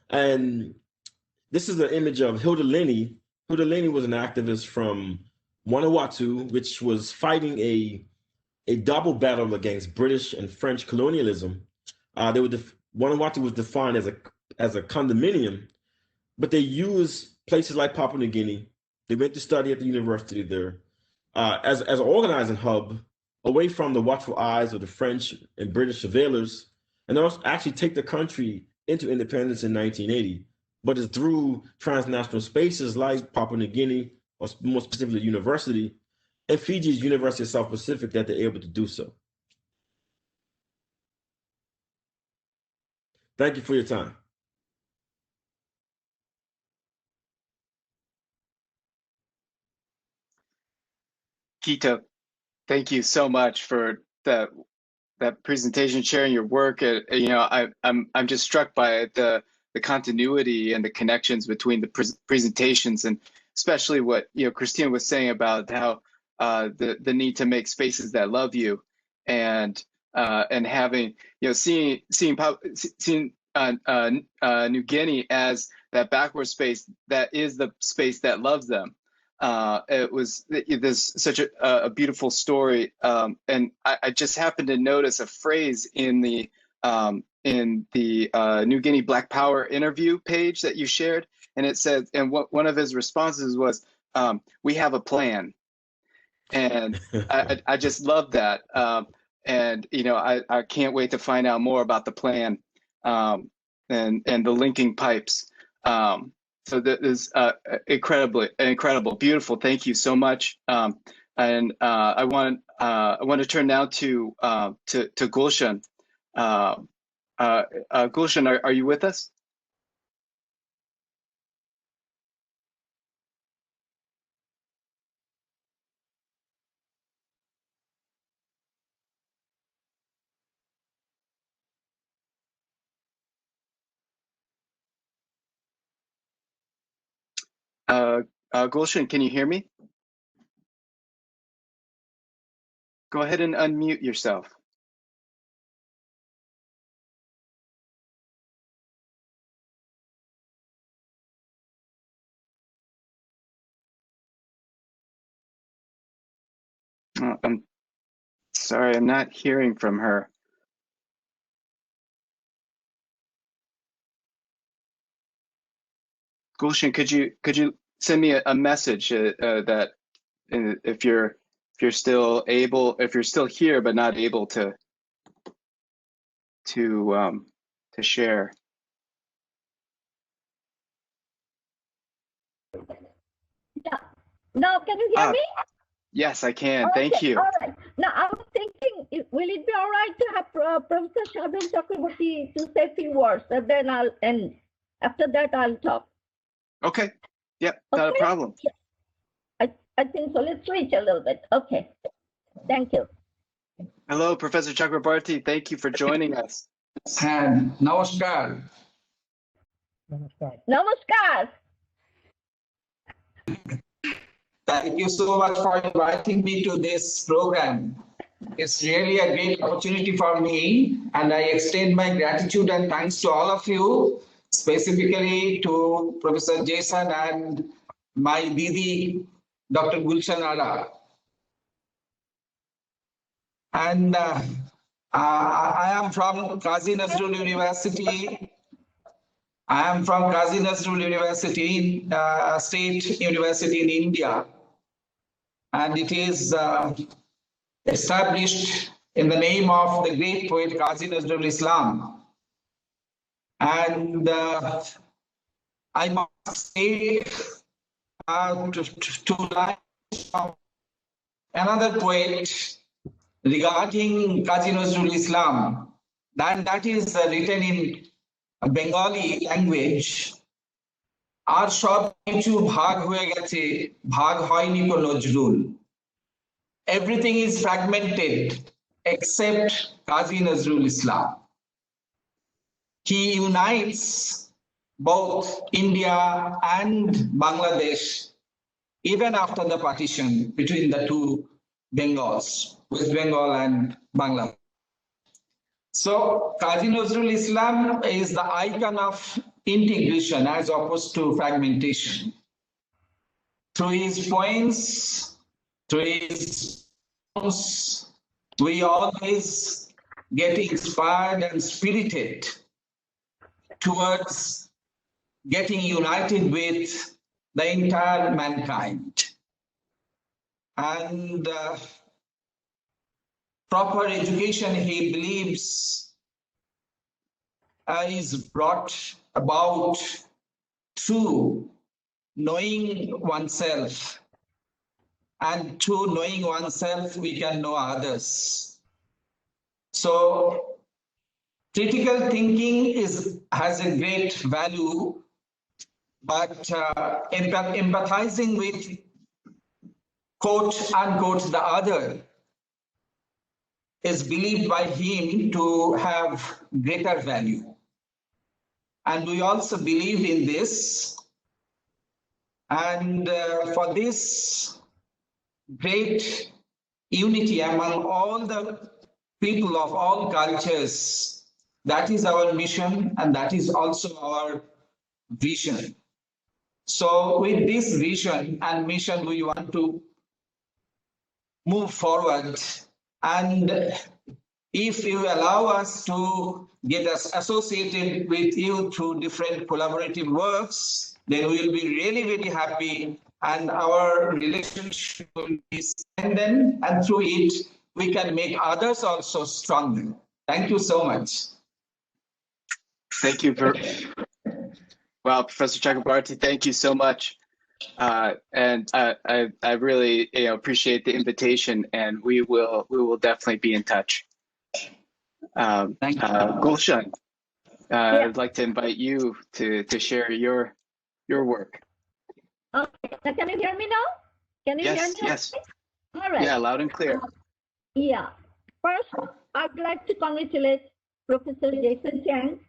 And this is an image of Hilda Linney. Hilda Linney was an activist from Vanuatu, which was fighting a double battle against British and French colonialism. Vanuatu was defined as a condominium, but they used places like Papua New Guinea. They went to study at the university there as an organizing hub away from the watchful eyes of the French and British surveillors, and also actually take the country into independence in 1980. but it's through transnational spaces like Papua New Guinea, or more specifically university, and Fiji's University of South Pacific, that they're able to do so. Thank you for your time. Quito, thank you so much for that presentation, sharing your work. You know, I'm just struck by the continuity and the connections between the presentations, and especially what Christina was saying about how the need to make spaces that love you, and having seeing New Guinea as that backward space that is the space that loves them. There's such a beautiful story, and I just happened to notice a phrase in the New Guinea Black Power interview page that you shared, and it said, and one of his responses was, "We have a plan," and I just love that, and I can't wait to find out more about the plan, and the linking pipes. So that is incredible, beautiful. Thank you so much. And I want to turn now to Gulshan. Gulshan, are you with us? Gulshan, can you hear me? Go ahead and unmute yourself. I'm sorry, I'm not hearing from her. Gulshan, could you send me a message that if you're still able, if you're still here but not able to share. Yeah. Now, can you hear me? Yes, I can. Okay, Thank you. All right. Now, I was thinking, will it be all right to have Professor Nazrul Chakraborty to say a few words, and then after that I'll talk. Okay. Yep. Not a problem. I think so. Let's switch a little bit. Okay. Thank you. Hello, Professor Chakraborty. Thank you for joining us. And namaskar. Namaskar. Thank you so much for inviting me to this program. It's really a great opportunity for me, and I extend my gratitude and thanks to all of you, specifically to Professor Jason and my Didi, Dr. Gulshan Ara. And I am from Qazi Nazrul University. I am from Qazi Nazrul University, State University in India. And it is established in the name of the great poet Qazi Nazrul Islam. And I must say two lines from another poet regarding Qazi Nazrul Islam, that is written in Bengali language. আর সব কিছু ভাগ হয়ে গেছে, ভাগ হয়নি কো Nazrul. Everything is fragmented except Qazi Nazrul Islam. He unites both India and Bangladesh even after the partition between the two Bengals, West Bengal and Bangladesh. So Qazi Nazrul Islam is the icon of integration as opposed to fragmentation. Through his poems, through his songs, we always get inspired and spirited towards getting united with the entire mankind. And proper education, he believes, is brought about through knowing oneself, and through knowing oneself, we can know others. So critical thinking has a great value, but empathizing with quote unquote the other is believed by him to have greater value. And we also believe in this. And for this great unity among all the people of all cultures, that is our mission, and that is also our vision. So with this vision and mission, we want to move forward. And if you allow us to get us associated with you through different collaborative works, then we will be really, really happy, and our relationship will be strengthened, and through it, we can make others also stronger. Thank you so much. Thank you, well, Professor Chakrabarty, thank you so much. And I really appreciate the invitation, and we will definitely be in touch. Thank you. Gulshan, I'd like to invite you to share your work. Okay, so can you hear me now? Can you hear me? Yes. All right. Yeah, loud and clear. Yeah. First, I'd like to congratulate Professor Jason Chang,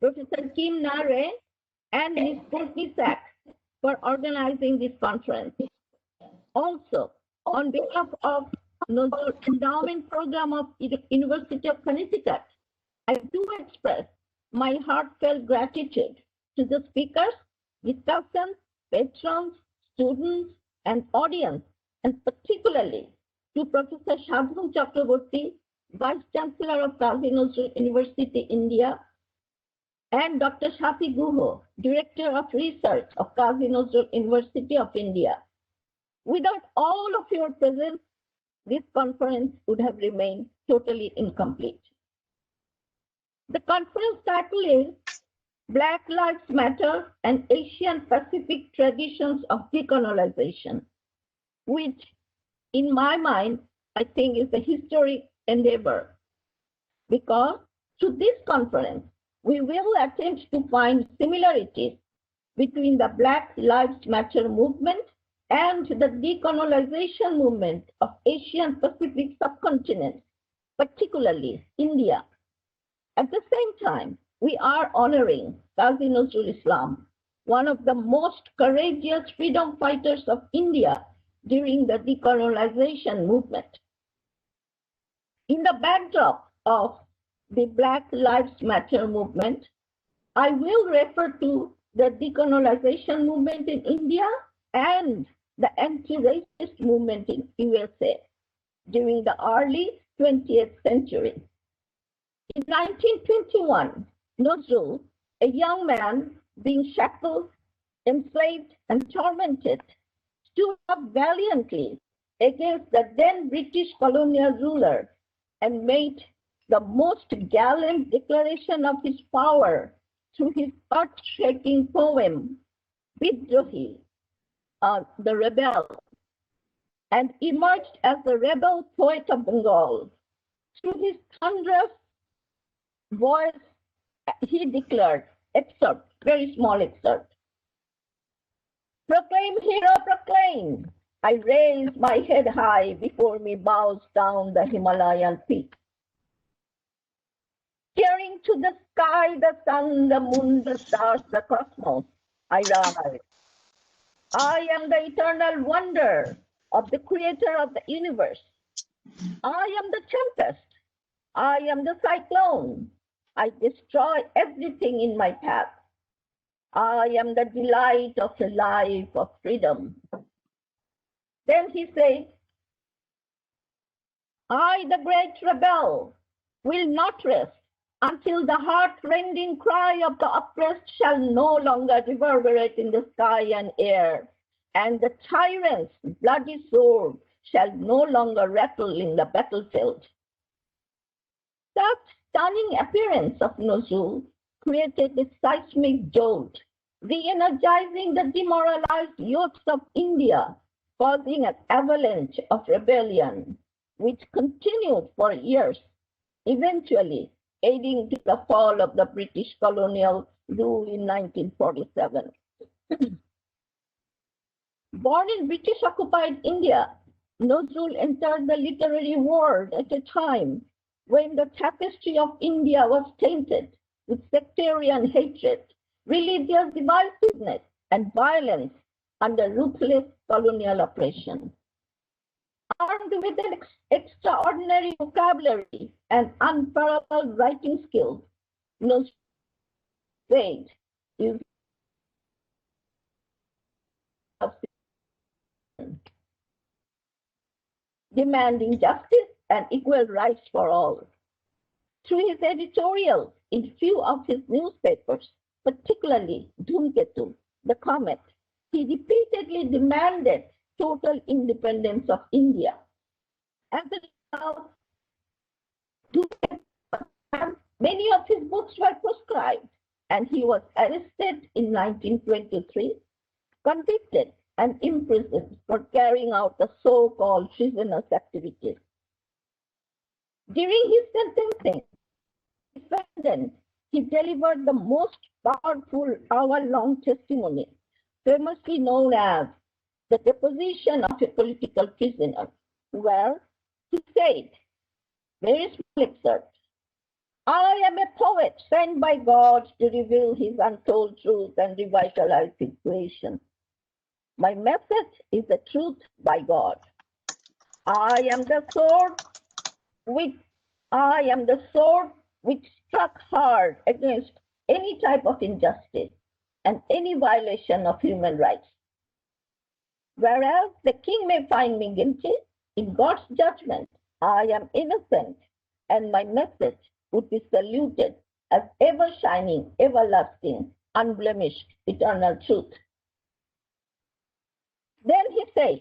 Professor Kim Na-rae, and Ms. Courtney Sachs for organizing this conference. Also, on behalf of Nazrul Endowment Program of University of Connecticut, I do express my heartfelt gratitude to the speakers, discussants, patrons, students, and audience, and particularly to Professor Shabnam Chakraborty, Vice Chancellor of Kazi Nazrul University, India, and Dr. Shafi Guho, Director of Research of Kazi Nazrul University of India. Without all of your presence, this conference would have remained totally incomplete. The conference title is Black Lives Matter and Asian Pacific Traditions of Decolonization, which in my mind, I think is a historic endeavor, because through this conference, we will attempt to find similarities between the Black Lives Matter movement and the decolonization movement of Asian Pacific subcontinent, particularly India. At the same time, we are honoring Kazi Nazrul Islam, one of the most courageous freedom fighters of India during the decolonization movement. In the backdrop of the Black Lives Matter movement, I will refer to the decolonization movement in India and the anti-racist movement in USA during the early 20th century. In 1921, Nazrul, a young man being shackled, enslaved, and tormented, stood up valiantly against the then British colonial ruler and made the most gallant declaration of his power through his earth-shaking poem, Bidrohi, the Rebel, and emerged as the rebel poet of Bengal. Through his thunderous voice, he declared, excerpt, very small excerpt, "Proclaim, hero, proclaim! I raise my head high, before me bows down the Himalayan peak. Staring to the sky, the sun, the moon, the stars, the cosmos, I rise. I am the eternal wonder of the creator of the universe. I am the tempest. I am the cyclone. I destroy everything in my path. I am the delight of a life of freedom." Then he said, "I, the great rebel, will not rest until the heart-rending cry of the oppressed shall no longer reverberate in the sky and air, and the tyrant's bloody sword shall no longer rattle in the battlefield." That stunning appearance of Nazrul created a seismic jolt re-energizing the demoralized youths of India, causing an avalanche of rebellion, which continued for years, eventually aiding to the fall of the British colonial rule in 1947. Born in British-occupied India, Nazrul entered the literary world at a time when the tapestry of India was tainted with sectarian hatred, religious divisiveness, and violence under ruthless colonial oppression. Armed with an extraordinary vocabulary and unparalleled writing skills, Nazrul said, demanding justice and equal rights for all. Through his editorials in few of his newspapers, particularly Dhumketu, The Comet, he repeatedly demanded total independence of India. As a result, many of his books were proscribed, and he was arrested in 1923, convicted, and imprisoned for carrying out the so-called treasonous activities. During his sentencing, he delivered the most powerful hour-long testimony, famously known as the deposition of a political prisoner, where he said, very small excerpt, "I am a poet sent by God to reveal his untold truth and revitalize his creation. My message is the truth by God. I am the sword which struck hard against any type of injustice and any violation of human rights. Whereas the king may find me guilty, in God's judgment, I am innocent, and my message would be saluted as ever-shining, everlasting, unblemished, eternal truth." Then he said,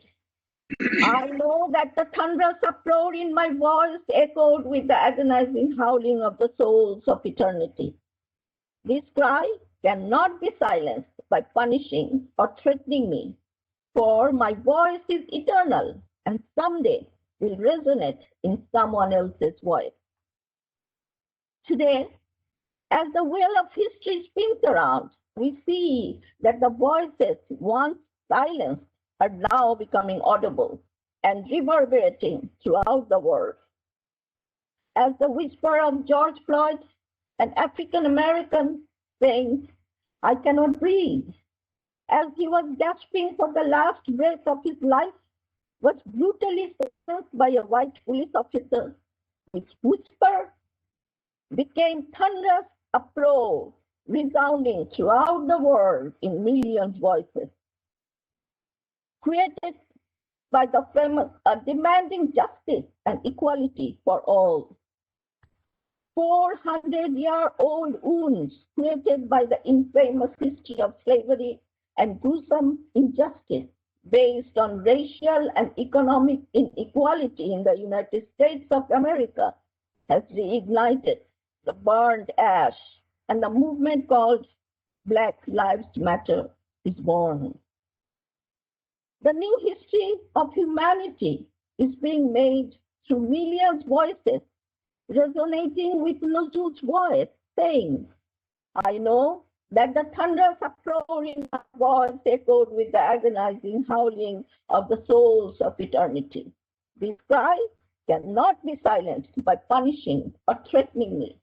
"I know that the thunderous uproar in my voice echoed with the agonizing howling of the souls of eternity. This cry cannot be silenced by punishing or threatening me, for my voice is eternal and someday will resonate in someone else's voice." Today, as the wheel of history spins around, we see that the voices once silenced are now becoming audible and reverberating throughout the world. As the whisper of George Floyd, an African American, saying, "I cannot breathe," as he was gasping for the last breath of his life, was brutally silenced by a white police officer, which whisper became thunderous uproar, resounding throughout the world in millions of voices. Created by the famous demanding justice and equality for all. 400-year-old wounds created by the infamous history of slavery and gruesome injustice based on racial and economic inequality in the United States of America has reignited the burned ash, and the movement called Black Lives Matter is born. The new history of humanity is being made through millions of voices, resonating with Nazrul's voice, saying, "I know that the thunderous uproar in my voice echoed with the agonizing howling of the souls of eternity. This cry cannot be silenced by punishing or threatening me,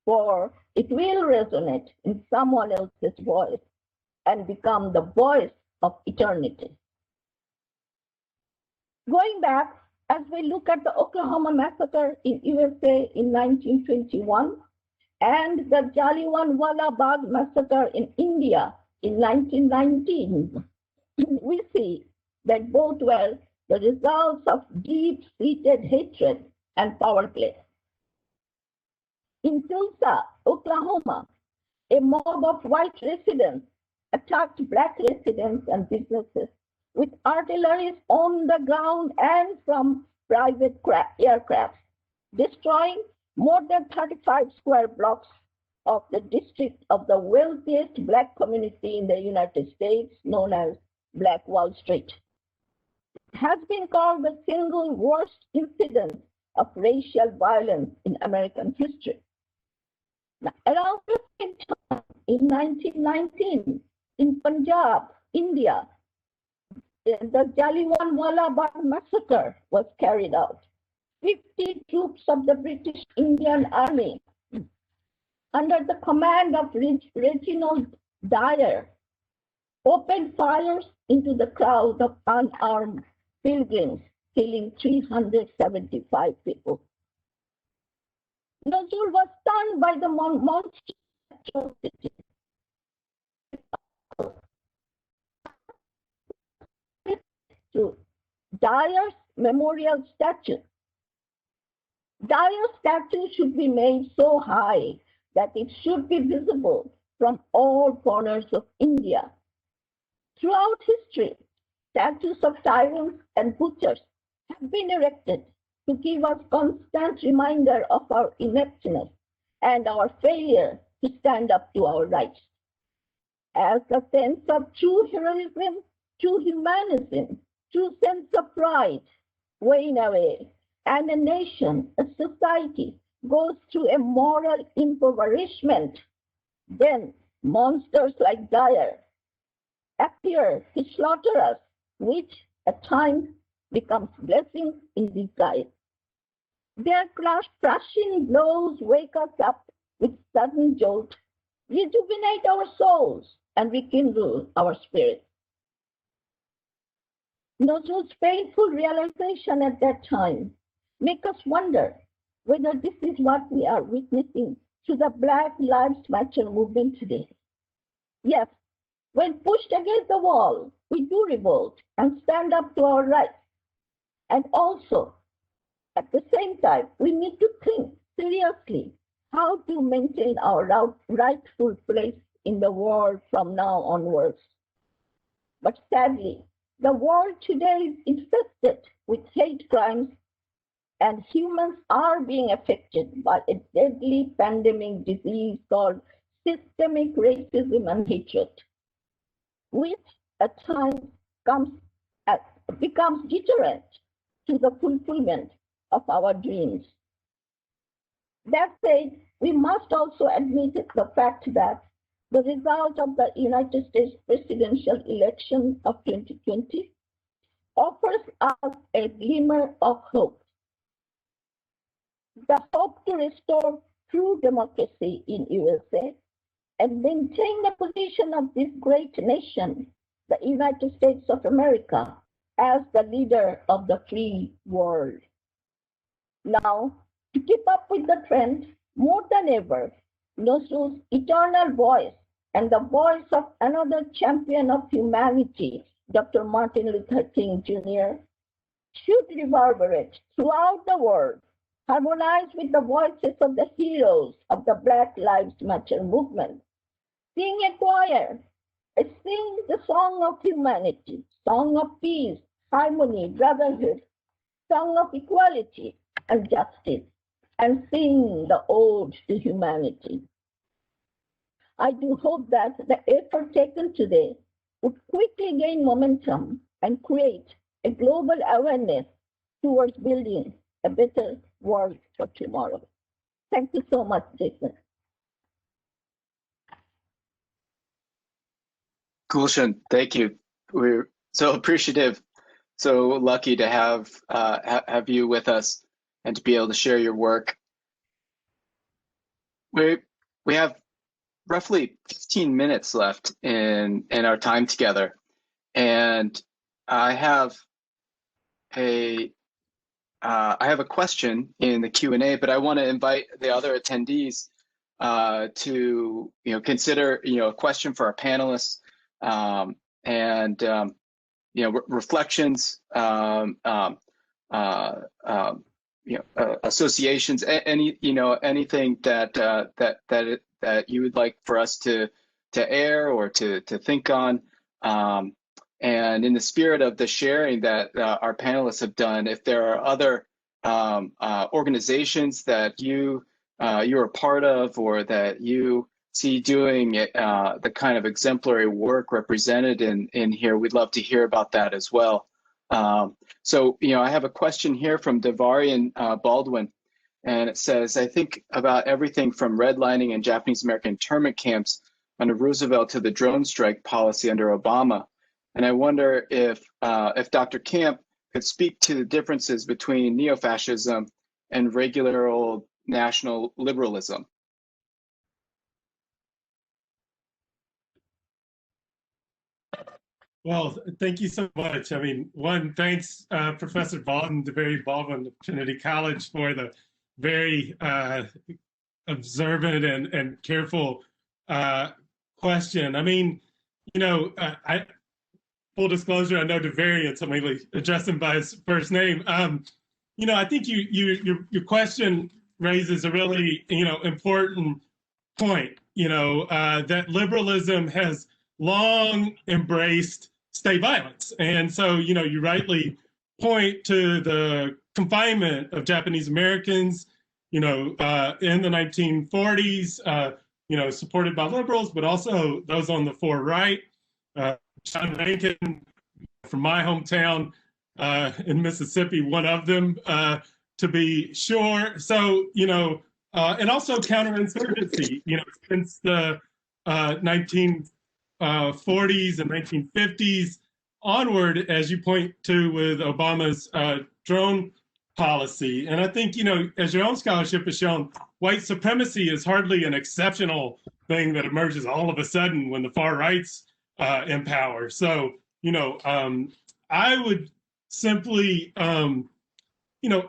for it will resonate in someone else's voice and become the voice of eternity." Going back, as we look at the Oklahoma massacre in USA in 1921 and the Jallianwala Bagh massacre in India in 1919, we see that both were the results of deep-seated hatred and power play. In Tulsa, Oklahoma, a mob of white residents attacked black residents and businesses with artillery on the ground and from private aircraft, destroying more than 35 square blocks of the district of the wealthiest Black community in the United States, known as Black Wall Street. It has been called the single worst incident of racial violence in American history. Now, around the same time, in 1919, in Punjab, India, the Jallianwala Bagh massacre was carried out. 50 troops of the British Indian Army, under the command of Reginald Dyer, opened fires into the crowd of unarmed pilgrims, killing 375 people. Nazrul was stunned by the monstrous atrocity. To Dyer's memorial statue. Dyer's statue should be made so high that it should be visible from all corners of India. Throughout history, statues of tyrants and butchers have been erected to give us constant reminder of our ineptness and our failure to stand up to our rights. As a sense of true heroism, true humanism, true sense of pride wane away, and a nation, a society goes through a moral impoverishment, then monsters like Dyer appear to slaughter us, which at times becomes blessings in disguise. Their crushing blows wake us up with sudden jolt, rejuvenate our souls, and rekindle our spirits. Nazrul's painful realization at that time make us wonder whether this is what we are witnessing to the Black Lives Matter movement today. Yes, when pushed against the wall, we do revolt and stand up to our rights. And also, at the same time, we need to think seriously how to maintain our rightful place in the world from now onwards. But sadly, the world today is infested with hate crimes, and humans are being affected by a deadly pandemic disease called systemic racism and hatred, which at times becomes deterrent to the fulfillment of our dreams. That said, we must also admit the fact that the result of the United States presidential election of 2020 offers us a glimmer of hope. The hope to restore true democracy in USA and maintain the position of this great nation, the United States of America, as the leader of the free world. Now, to keep up with the trend, more than ever, Nazrul's eternal voice and the voice of another champion of humanity, Dr. Martin Luther King Jr., should reverberate throughout the world, harmonize with the voices of the heroes of the Black Lives Matter movement. Sing a choir, sing the song of humanity, song of peace, harmony, brotherhood, song of equality and justice, and sing the ode to humanity. I do hope that the effort taken today would quickly gain momentum and create a global awareness towards building a better world for tomorrow. Thank you so much, Jason. Gulshan, thank you. We're so appreciative, so lucky to have you with us and to be able to share your work. We have roughly 15 minutes left in our time together, and I have a question in the Q&A, but I want to invite the other attendees to consider a question for our panelists, and reflections, associations, anything that you would like for us to air or to think on. And in the spirit of the sharing that our panelists have done, if there are other organizations that you you're a part of, or that you see doing the kind of exemplary work represented in here, we'd love to hear about that as well. So, I have a question here from Devarian Baldwin, and it says, I think about everything from redlining and Japanese American internment camps under Roosevelt to the drone strike policy under Obama. And I wonder if Dr. Camp could speak to the differences between neo-fascism and regular old national liberalism. Well, thank you so much. I mean, thanks, Professor Baldwin, DeVary Baldwin of Trinity College, for the very observant and careful question. I mean, full disclosure, I know DeVary, so maybe address him by his first name. I think your question raises a really, important point, that liberalism has long embraced state violence. And so, you rightly point to the confinement of Japanese Americans, in the 1940s, supported by liberals, but also those on the far right. John Rankin from my hometown in Mississippi, one of them, to be sure. So, and also counterinsurgency, since the 1940s and 1950s onward, as you point to with Obama's drone policy. And I think, as your own scholarship has shown, white supremacy is hardly an exceptional thing that emerges all of a sudden when the far right's in power. So, I would simply,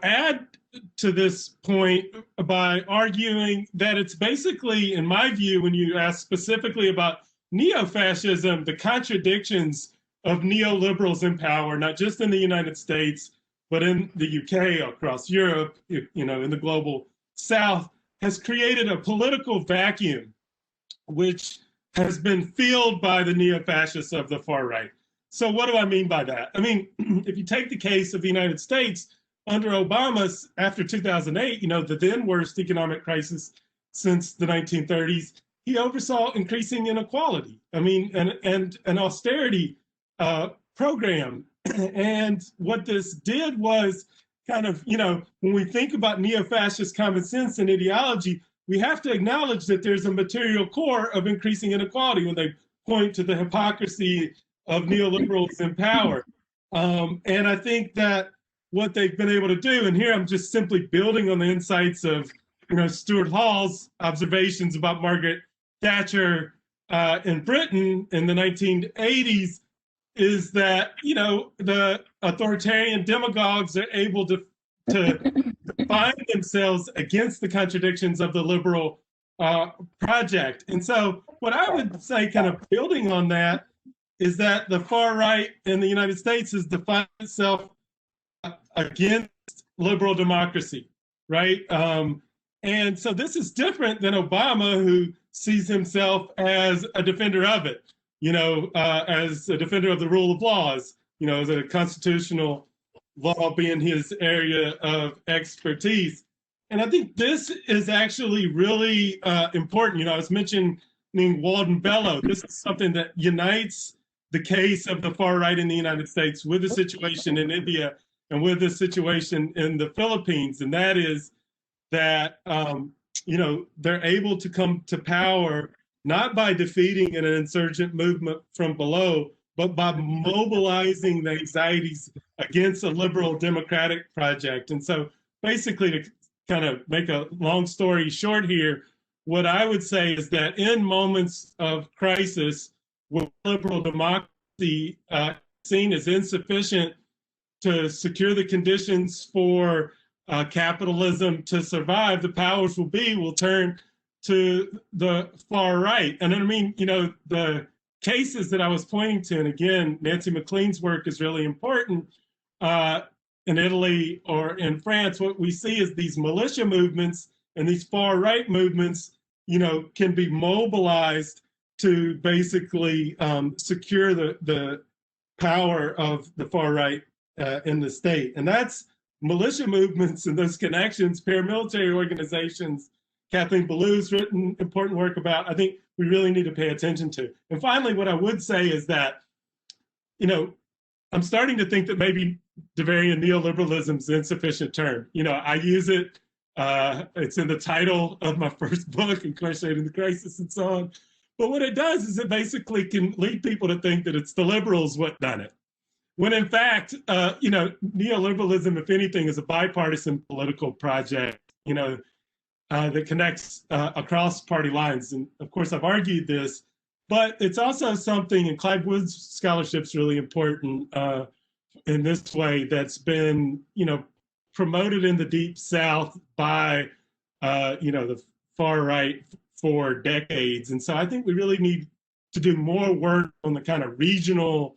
add to this point by arguing that it's basically, in my view, when you ask specifically about neo-fascism, the contradictions of neoliberals in power, not just in the United States, but in the UK, across Europe, in the global South, has created a political vacuum, which has been filled by the neo-fascists of the far right. So what do I mean by that? I mean, if you take the case of the United States, under Obama, after 2008, the then worst economic crisis since the 1930s, he oversaw increasing inequality. I mean, and an austerity program. And what this did was kind of, when we think about neo-fascist common sense and ideology, we have to acknowledge that there's a material core of increasing inequality when they point to the hypocrisy of neoliberals in power. And I think that what they've been able to do, and here I'm just simply building on the insights of, Stuart Hall's observations about Margaret Thatcher in Britain in the 1980s, is that, the authoritarian demagogues are able to define themselves against the contradictions of the liberal project. And so what I would say, kind of building on that, is that the far right in the United States has defined itself against liberal democracy, right? And so this is different than Obama, who sees himself as a defender of it, as a defender of the rule of laws, as a constitutional law being his area of expertise. And I think this is actually really important. I was mentioning Walden Bellow. This is something that unites the case of the far right in the United States with the situation in India and with the situation in the Philippines. And that is that, they're able to come to power not by defeating an insurgent movement from below, but by mobilizing the anxieties against a liberal democratic project. And so basically, to kind of make a long story short here, what I would say is that in moments of crisis, where liberal democracy seen as insufficient to secure the conditions for capitalism to survive, the powers will turn to the far right. And I mean, the cases that I was pointing to, and again, Nancy McLean's work is really important, in Italy or in France, what we see is these militia movements and these far right movements, can be mobilized to basically secure the power of the far right in the state. And that's militia movements and those connections, paramilitary organizations, Kathleen Ballou's written important work about, I think we really need to pay attention to. And finally, what I would say is that, I'm starting to think that maybe Deverian neoliberalism is an insufficient term. I use it, it's in the title of my first book, Incarcerating the Crisis and so on. But what it does is it basically can lead people to think that it's the liberals what done it. When in fact, neoliberalism, if anything, is a bipartisan political project, that connects across party lines. And of course, I've argued this, but it's also something, and Clive Wood's scholarship is really important in this way, that's been, promoted in the Deep South by, the far right for decades. And so I think we really need to do more work on the kind of regional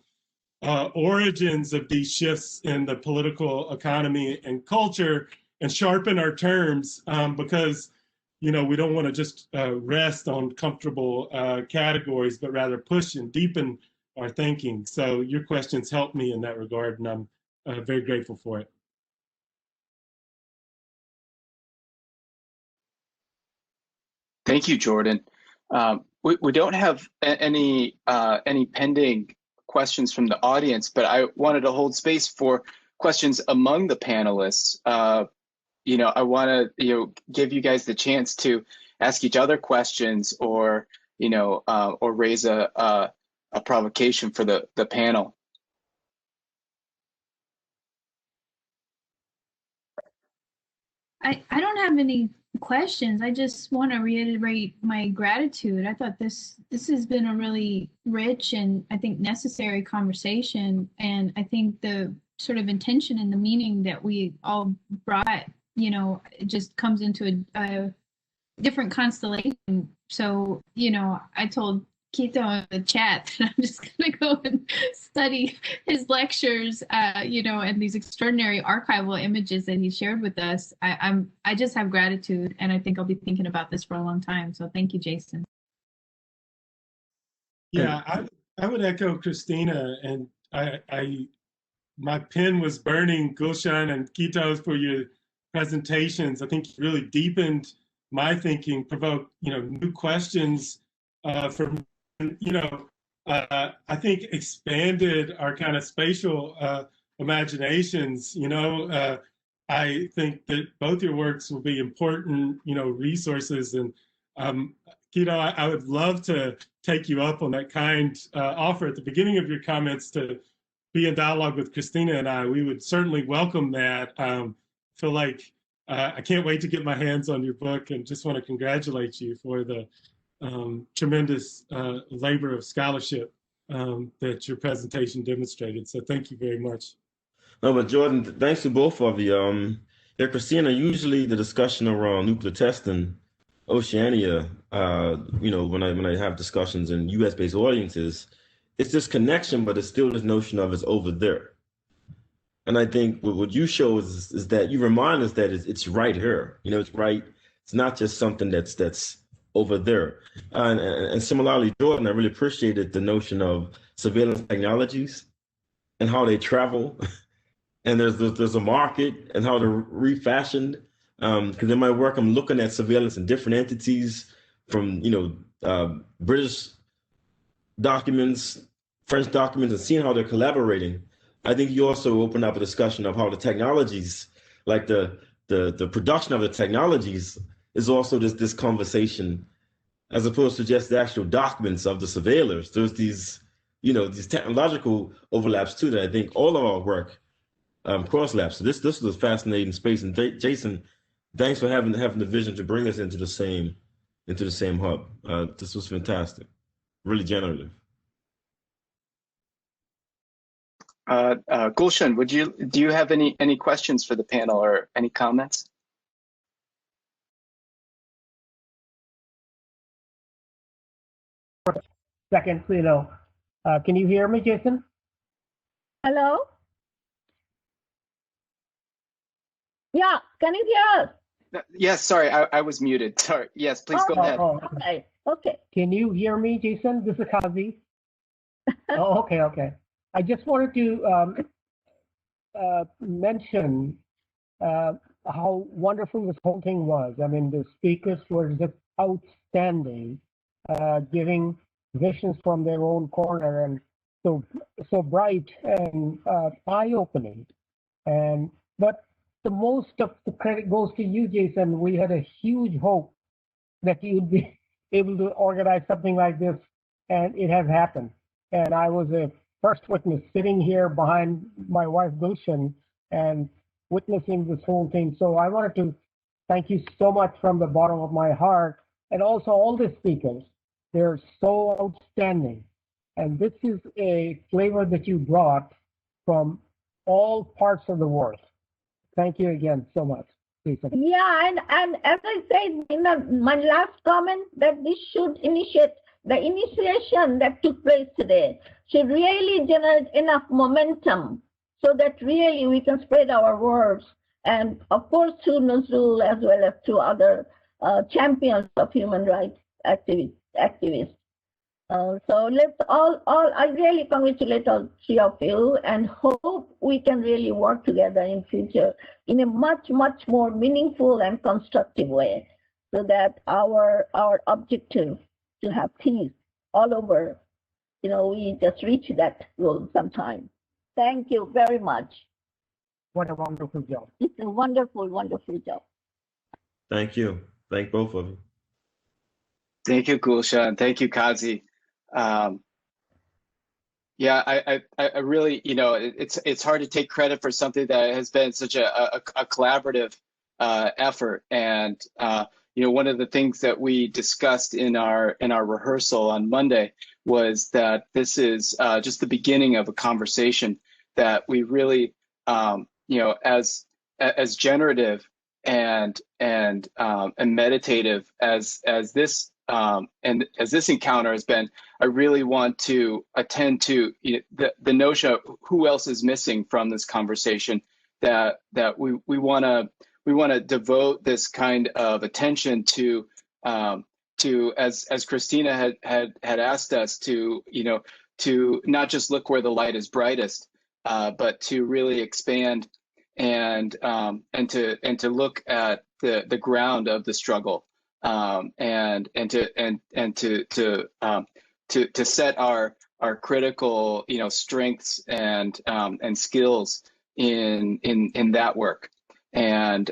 origins of these shifts in the political economy and culture, and sharpen our terms, because we don't want to just rest on comfortable categories, but rather push and deepen our thinking. So your questions helped me in that regard, and I'm very grateful for it. Thank you, Jordan. We don't have any pending questions from the audience, but I wanted to hold space for questions among the panelists. I want to give you guys the chance to ask each other questions, or or raise a provocation for the panel. I don't have any questions. I just want to reiterate my gratitude. I thought this has been a really rich and I think necessary conversation, and I think the sort of intention and the meaning that we all brought, it just comes into a different constellation. So, I told Quito in the chat that I'm just going to go and study his lectures, and these extraordinary archival images that he shared with us. I just have gratitude, and I think I'll be thinking about this for a long time. So thank you, Jason. Yeah, I would echo Christina, and my pen was burning, Gulshan and Quito, for your presentations. I think you really deepened my thinking, provoked new questions from I think expanded our kind of spatial imaginations. I think that both your works will be important resources, and Quito, I would love to take you up on that kind offer at the beginning of your comments to be in dialogue with Christina and I. We would certainly welcome that. Feel like I can't wait to get my hands on your book, and just want to congratulate you for the tremendous labor of scholarship that your presentation demonstrated. So thank you very much. No, but Jordan, thanks to both of you. Christina, usually the discussion around nuclear testing, Oceania, when I have discussions in US-based audiences, it's this connection, but it's still this notion of it's over there. And I think what you show is that you remind us that it's right here. It's right. It's not just something that's over there. And similarly, Jordan, I really appreciated the notion of surveillance technologies and how they travel. And there's a market and how they're refashioned. Because in my work, I'm looking at surveillance in different entities, from British documents, French documents, and seeing how they're collaborating. I think you also open up a discussion of how the technologies, like the production of the technologies, is also this conversation, as opposed to just the actual documents of the surveillors. There's these technological overlaps too that I think all of our work cross-laps. So this was a fascinating space. And Jason, thanks for having the vision to bring us into the same hub. This was fantastic, really generative. Gulshan, do you have any questions for the panel or any comments? Second, can you hear me, Jason? Hello? Yeah, can you hear us? Yes, sorry, I was muted. Sorry. Yes, please go ahead. Okay. Can you hear me, Jason? This is Kazi. Okay. I just wanted to mention how wonderful this whole thing was. I mean, the speakers were just outstanding, giving visions from their own corner, and so bright and eye-opening. But the most of the credit goes to you, Jason. We had a huge hope that you'd be able to organize something like this, and it has happened. And I was a first witness sitting here behind my wife Gulshan and witnessing this whole thing. So I wanted to thank you so much from the bottom of my heart, and also all the speakers. They're so outstanding. And this is a flavor that you brought from all parts of the world. Thank you again so much, Jason. Yeah, and as I said in my last comment, that this should initiate, the initiation that took place today should really generate enough momentum so that really we can spread our words. And of course, to Nazrul as well as to other champions of human rights activists. So let's I really congratulate all three of you and hope we can really work together in future in a much, much more meaningful and constructive way, so that our objective to have peace all over, we just reach that goal sometime. Thank you very much. What a wonderful job. It's a wonderful, wonderful job. Thank you. Thank both of you. Thank you, Gulshan. Thank you, Kazi. Yeah, I really, it's hard to take credit for something that has been such a collaborative effort. And one of the things that we discussed in our rehearsal on Monday was that this is just the beginning of a conversation that we really, as generative and meditative as this and as this encounter has been, I really want to attend to the notion of who else is missing from this conversation. That we want to devote this kind of attention to as Christina had asked us to not just look where the light is brightest, but to really expand and to look at the ground of the struggle. And to set our critical strengths and skills in that work. And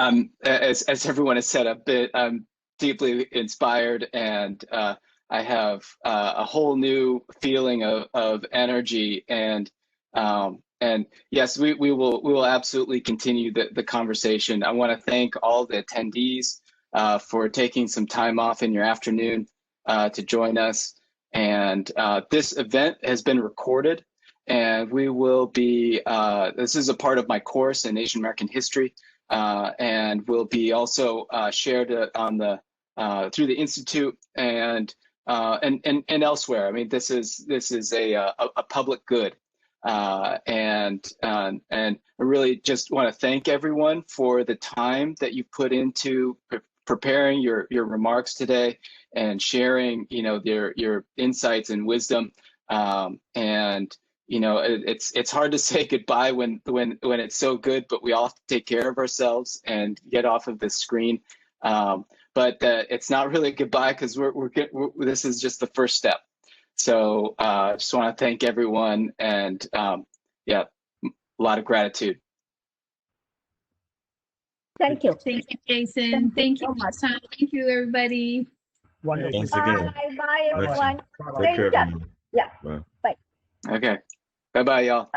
as everyone has said, I'm deeply inspired, and I have a whole new feeling of energy, and yes, we will absolutely continue the conversation. I want to thank all the attendees for taking some time off in your afternoon to join us. And this event has been recorded, and we will be, this is a part of my course in Asian American history, and will be also shared on through the Institute and elsewhere. I mean, this is a public good. And I really just want to thank everyone for the time that you put into preparing your remarks today and sharing, your insights and wisdom. And it's hard to say goodbye when it's so good, but we all have to take care of ourselves and get off of the screen. But it's not really goodbye, because this is just the first step. So I just want to thank everyone, and yeah, a lot of gratitude. Thank you. Thank you, Jason. Thank you so much. Thank you, everybody. Wonderful. Thanks again. Bye, everyone. Take care, everyone. Yeah. Bye. Bye. Okay. Bye-bye, y'all.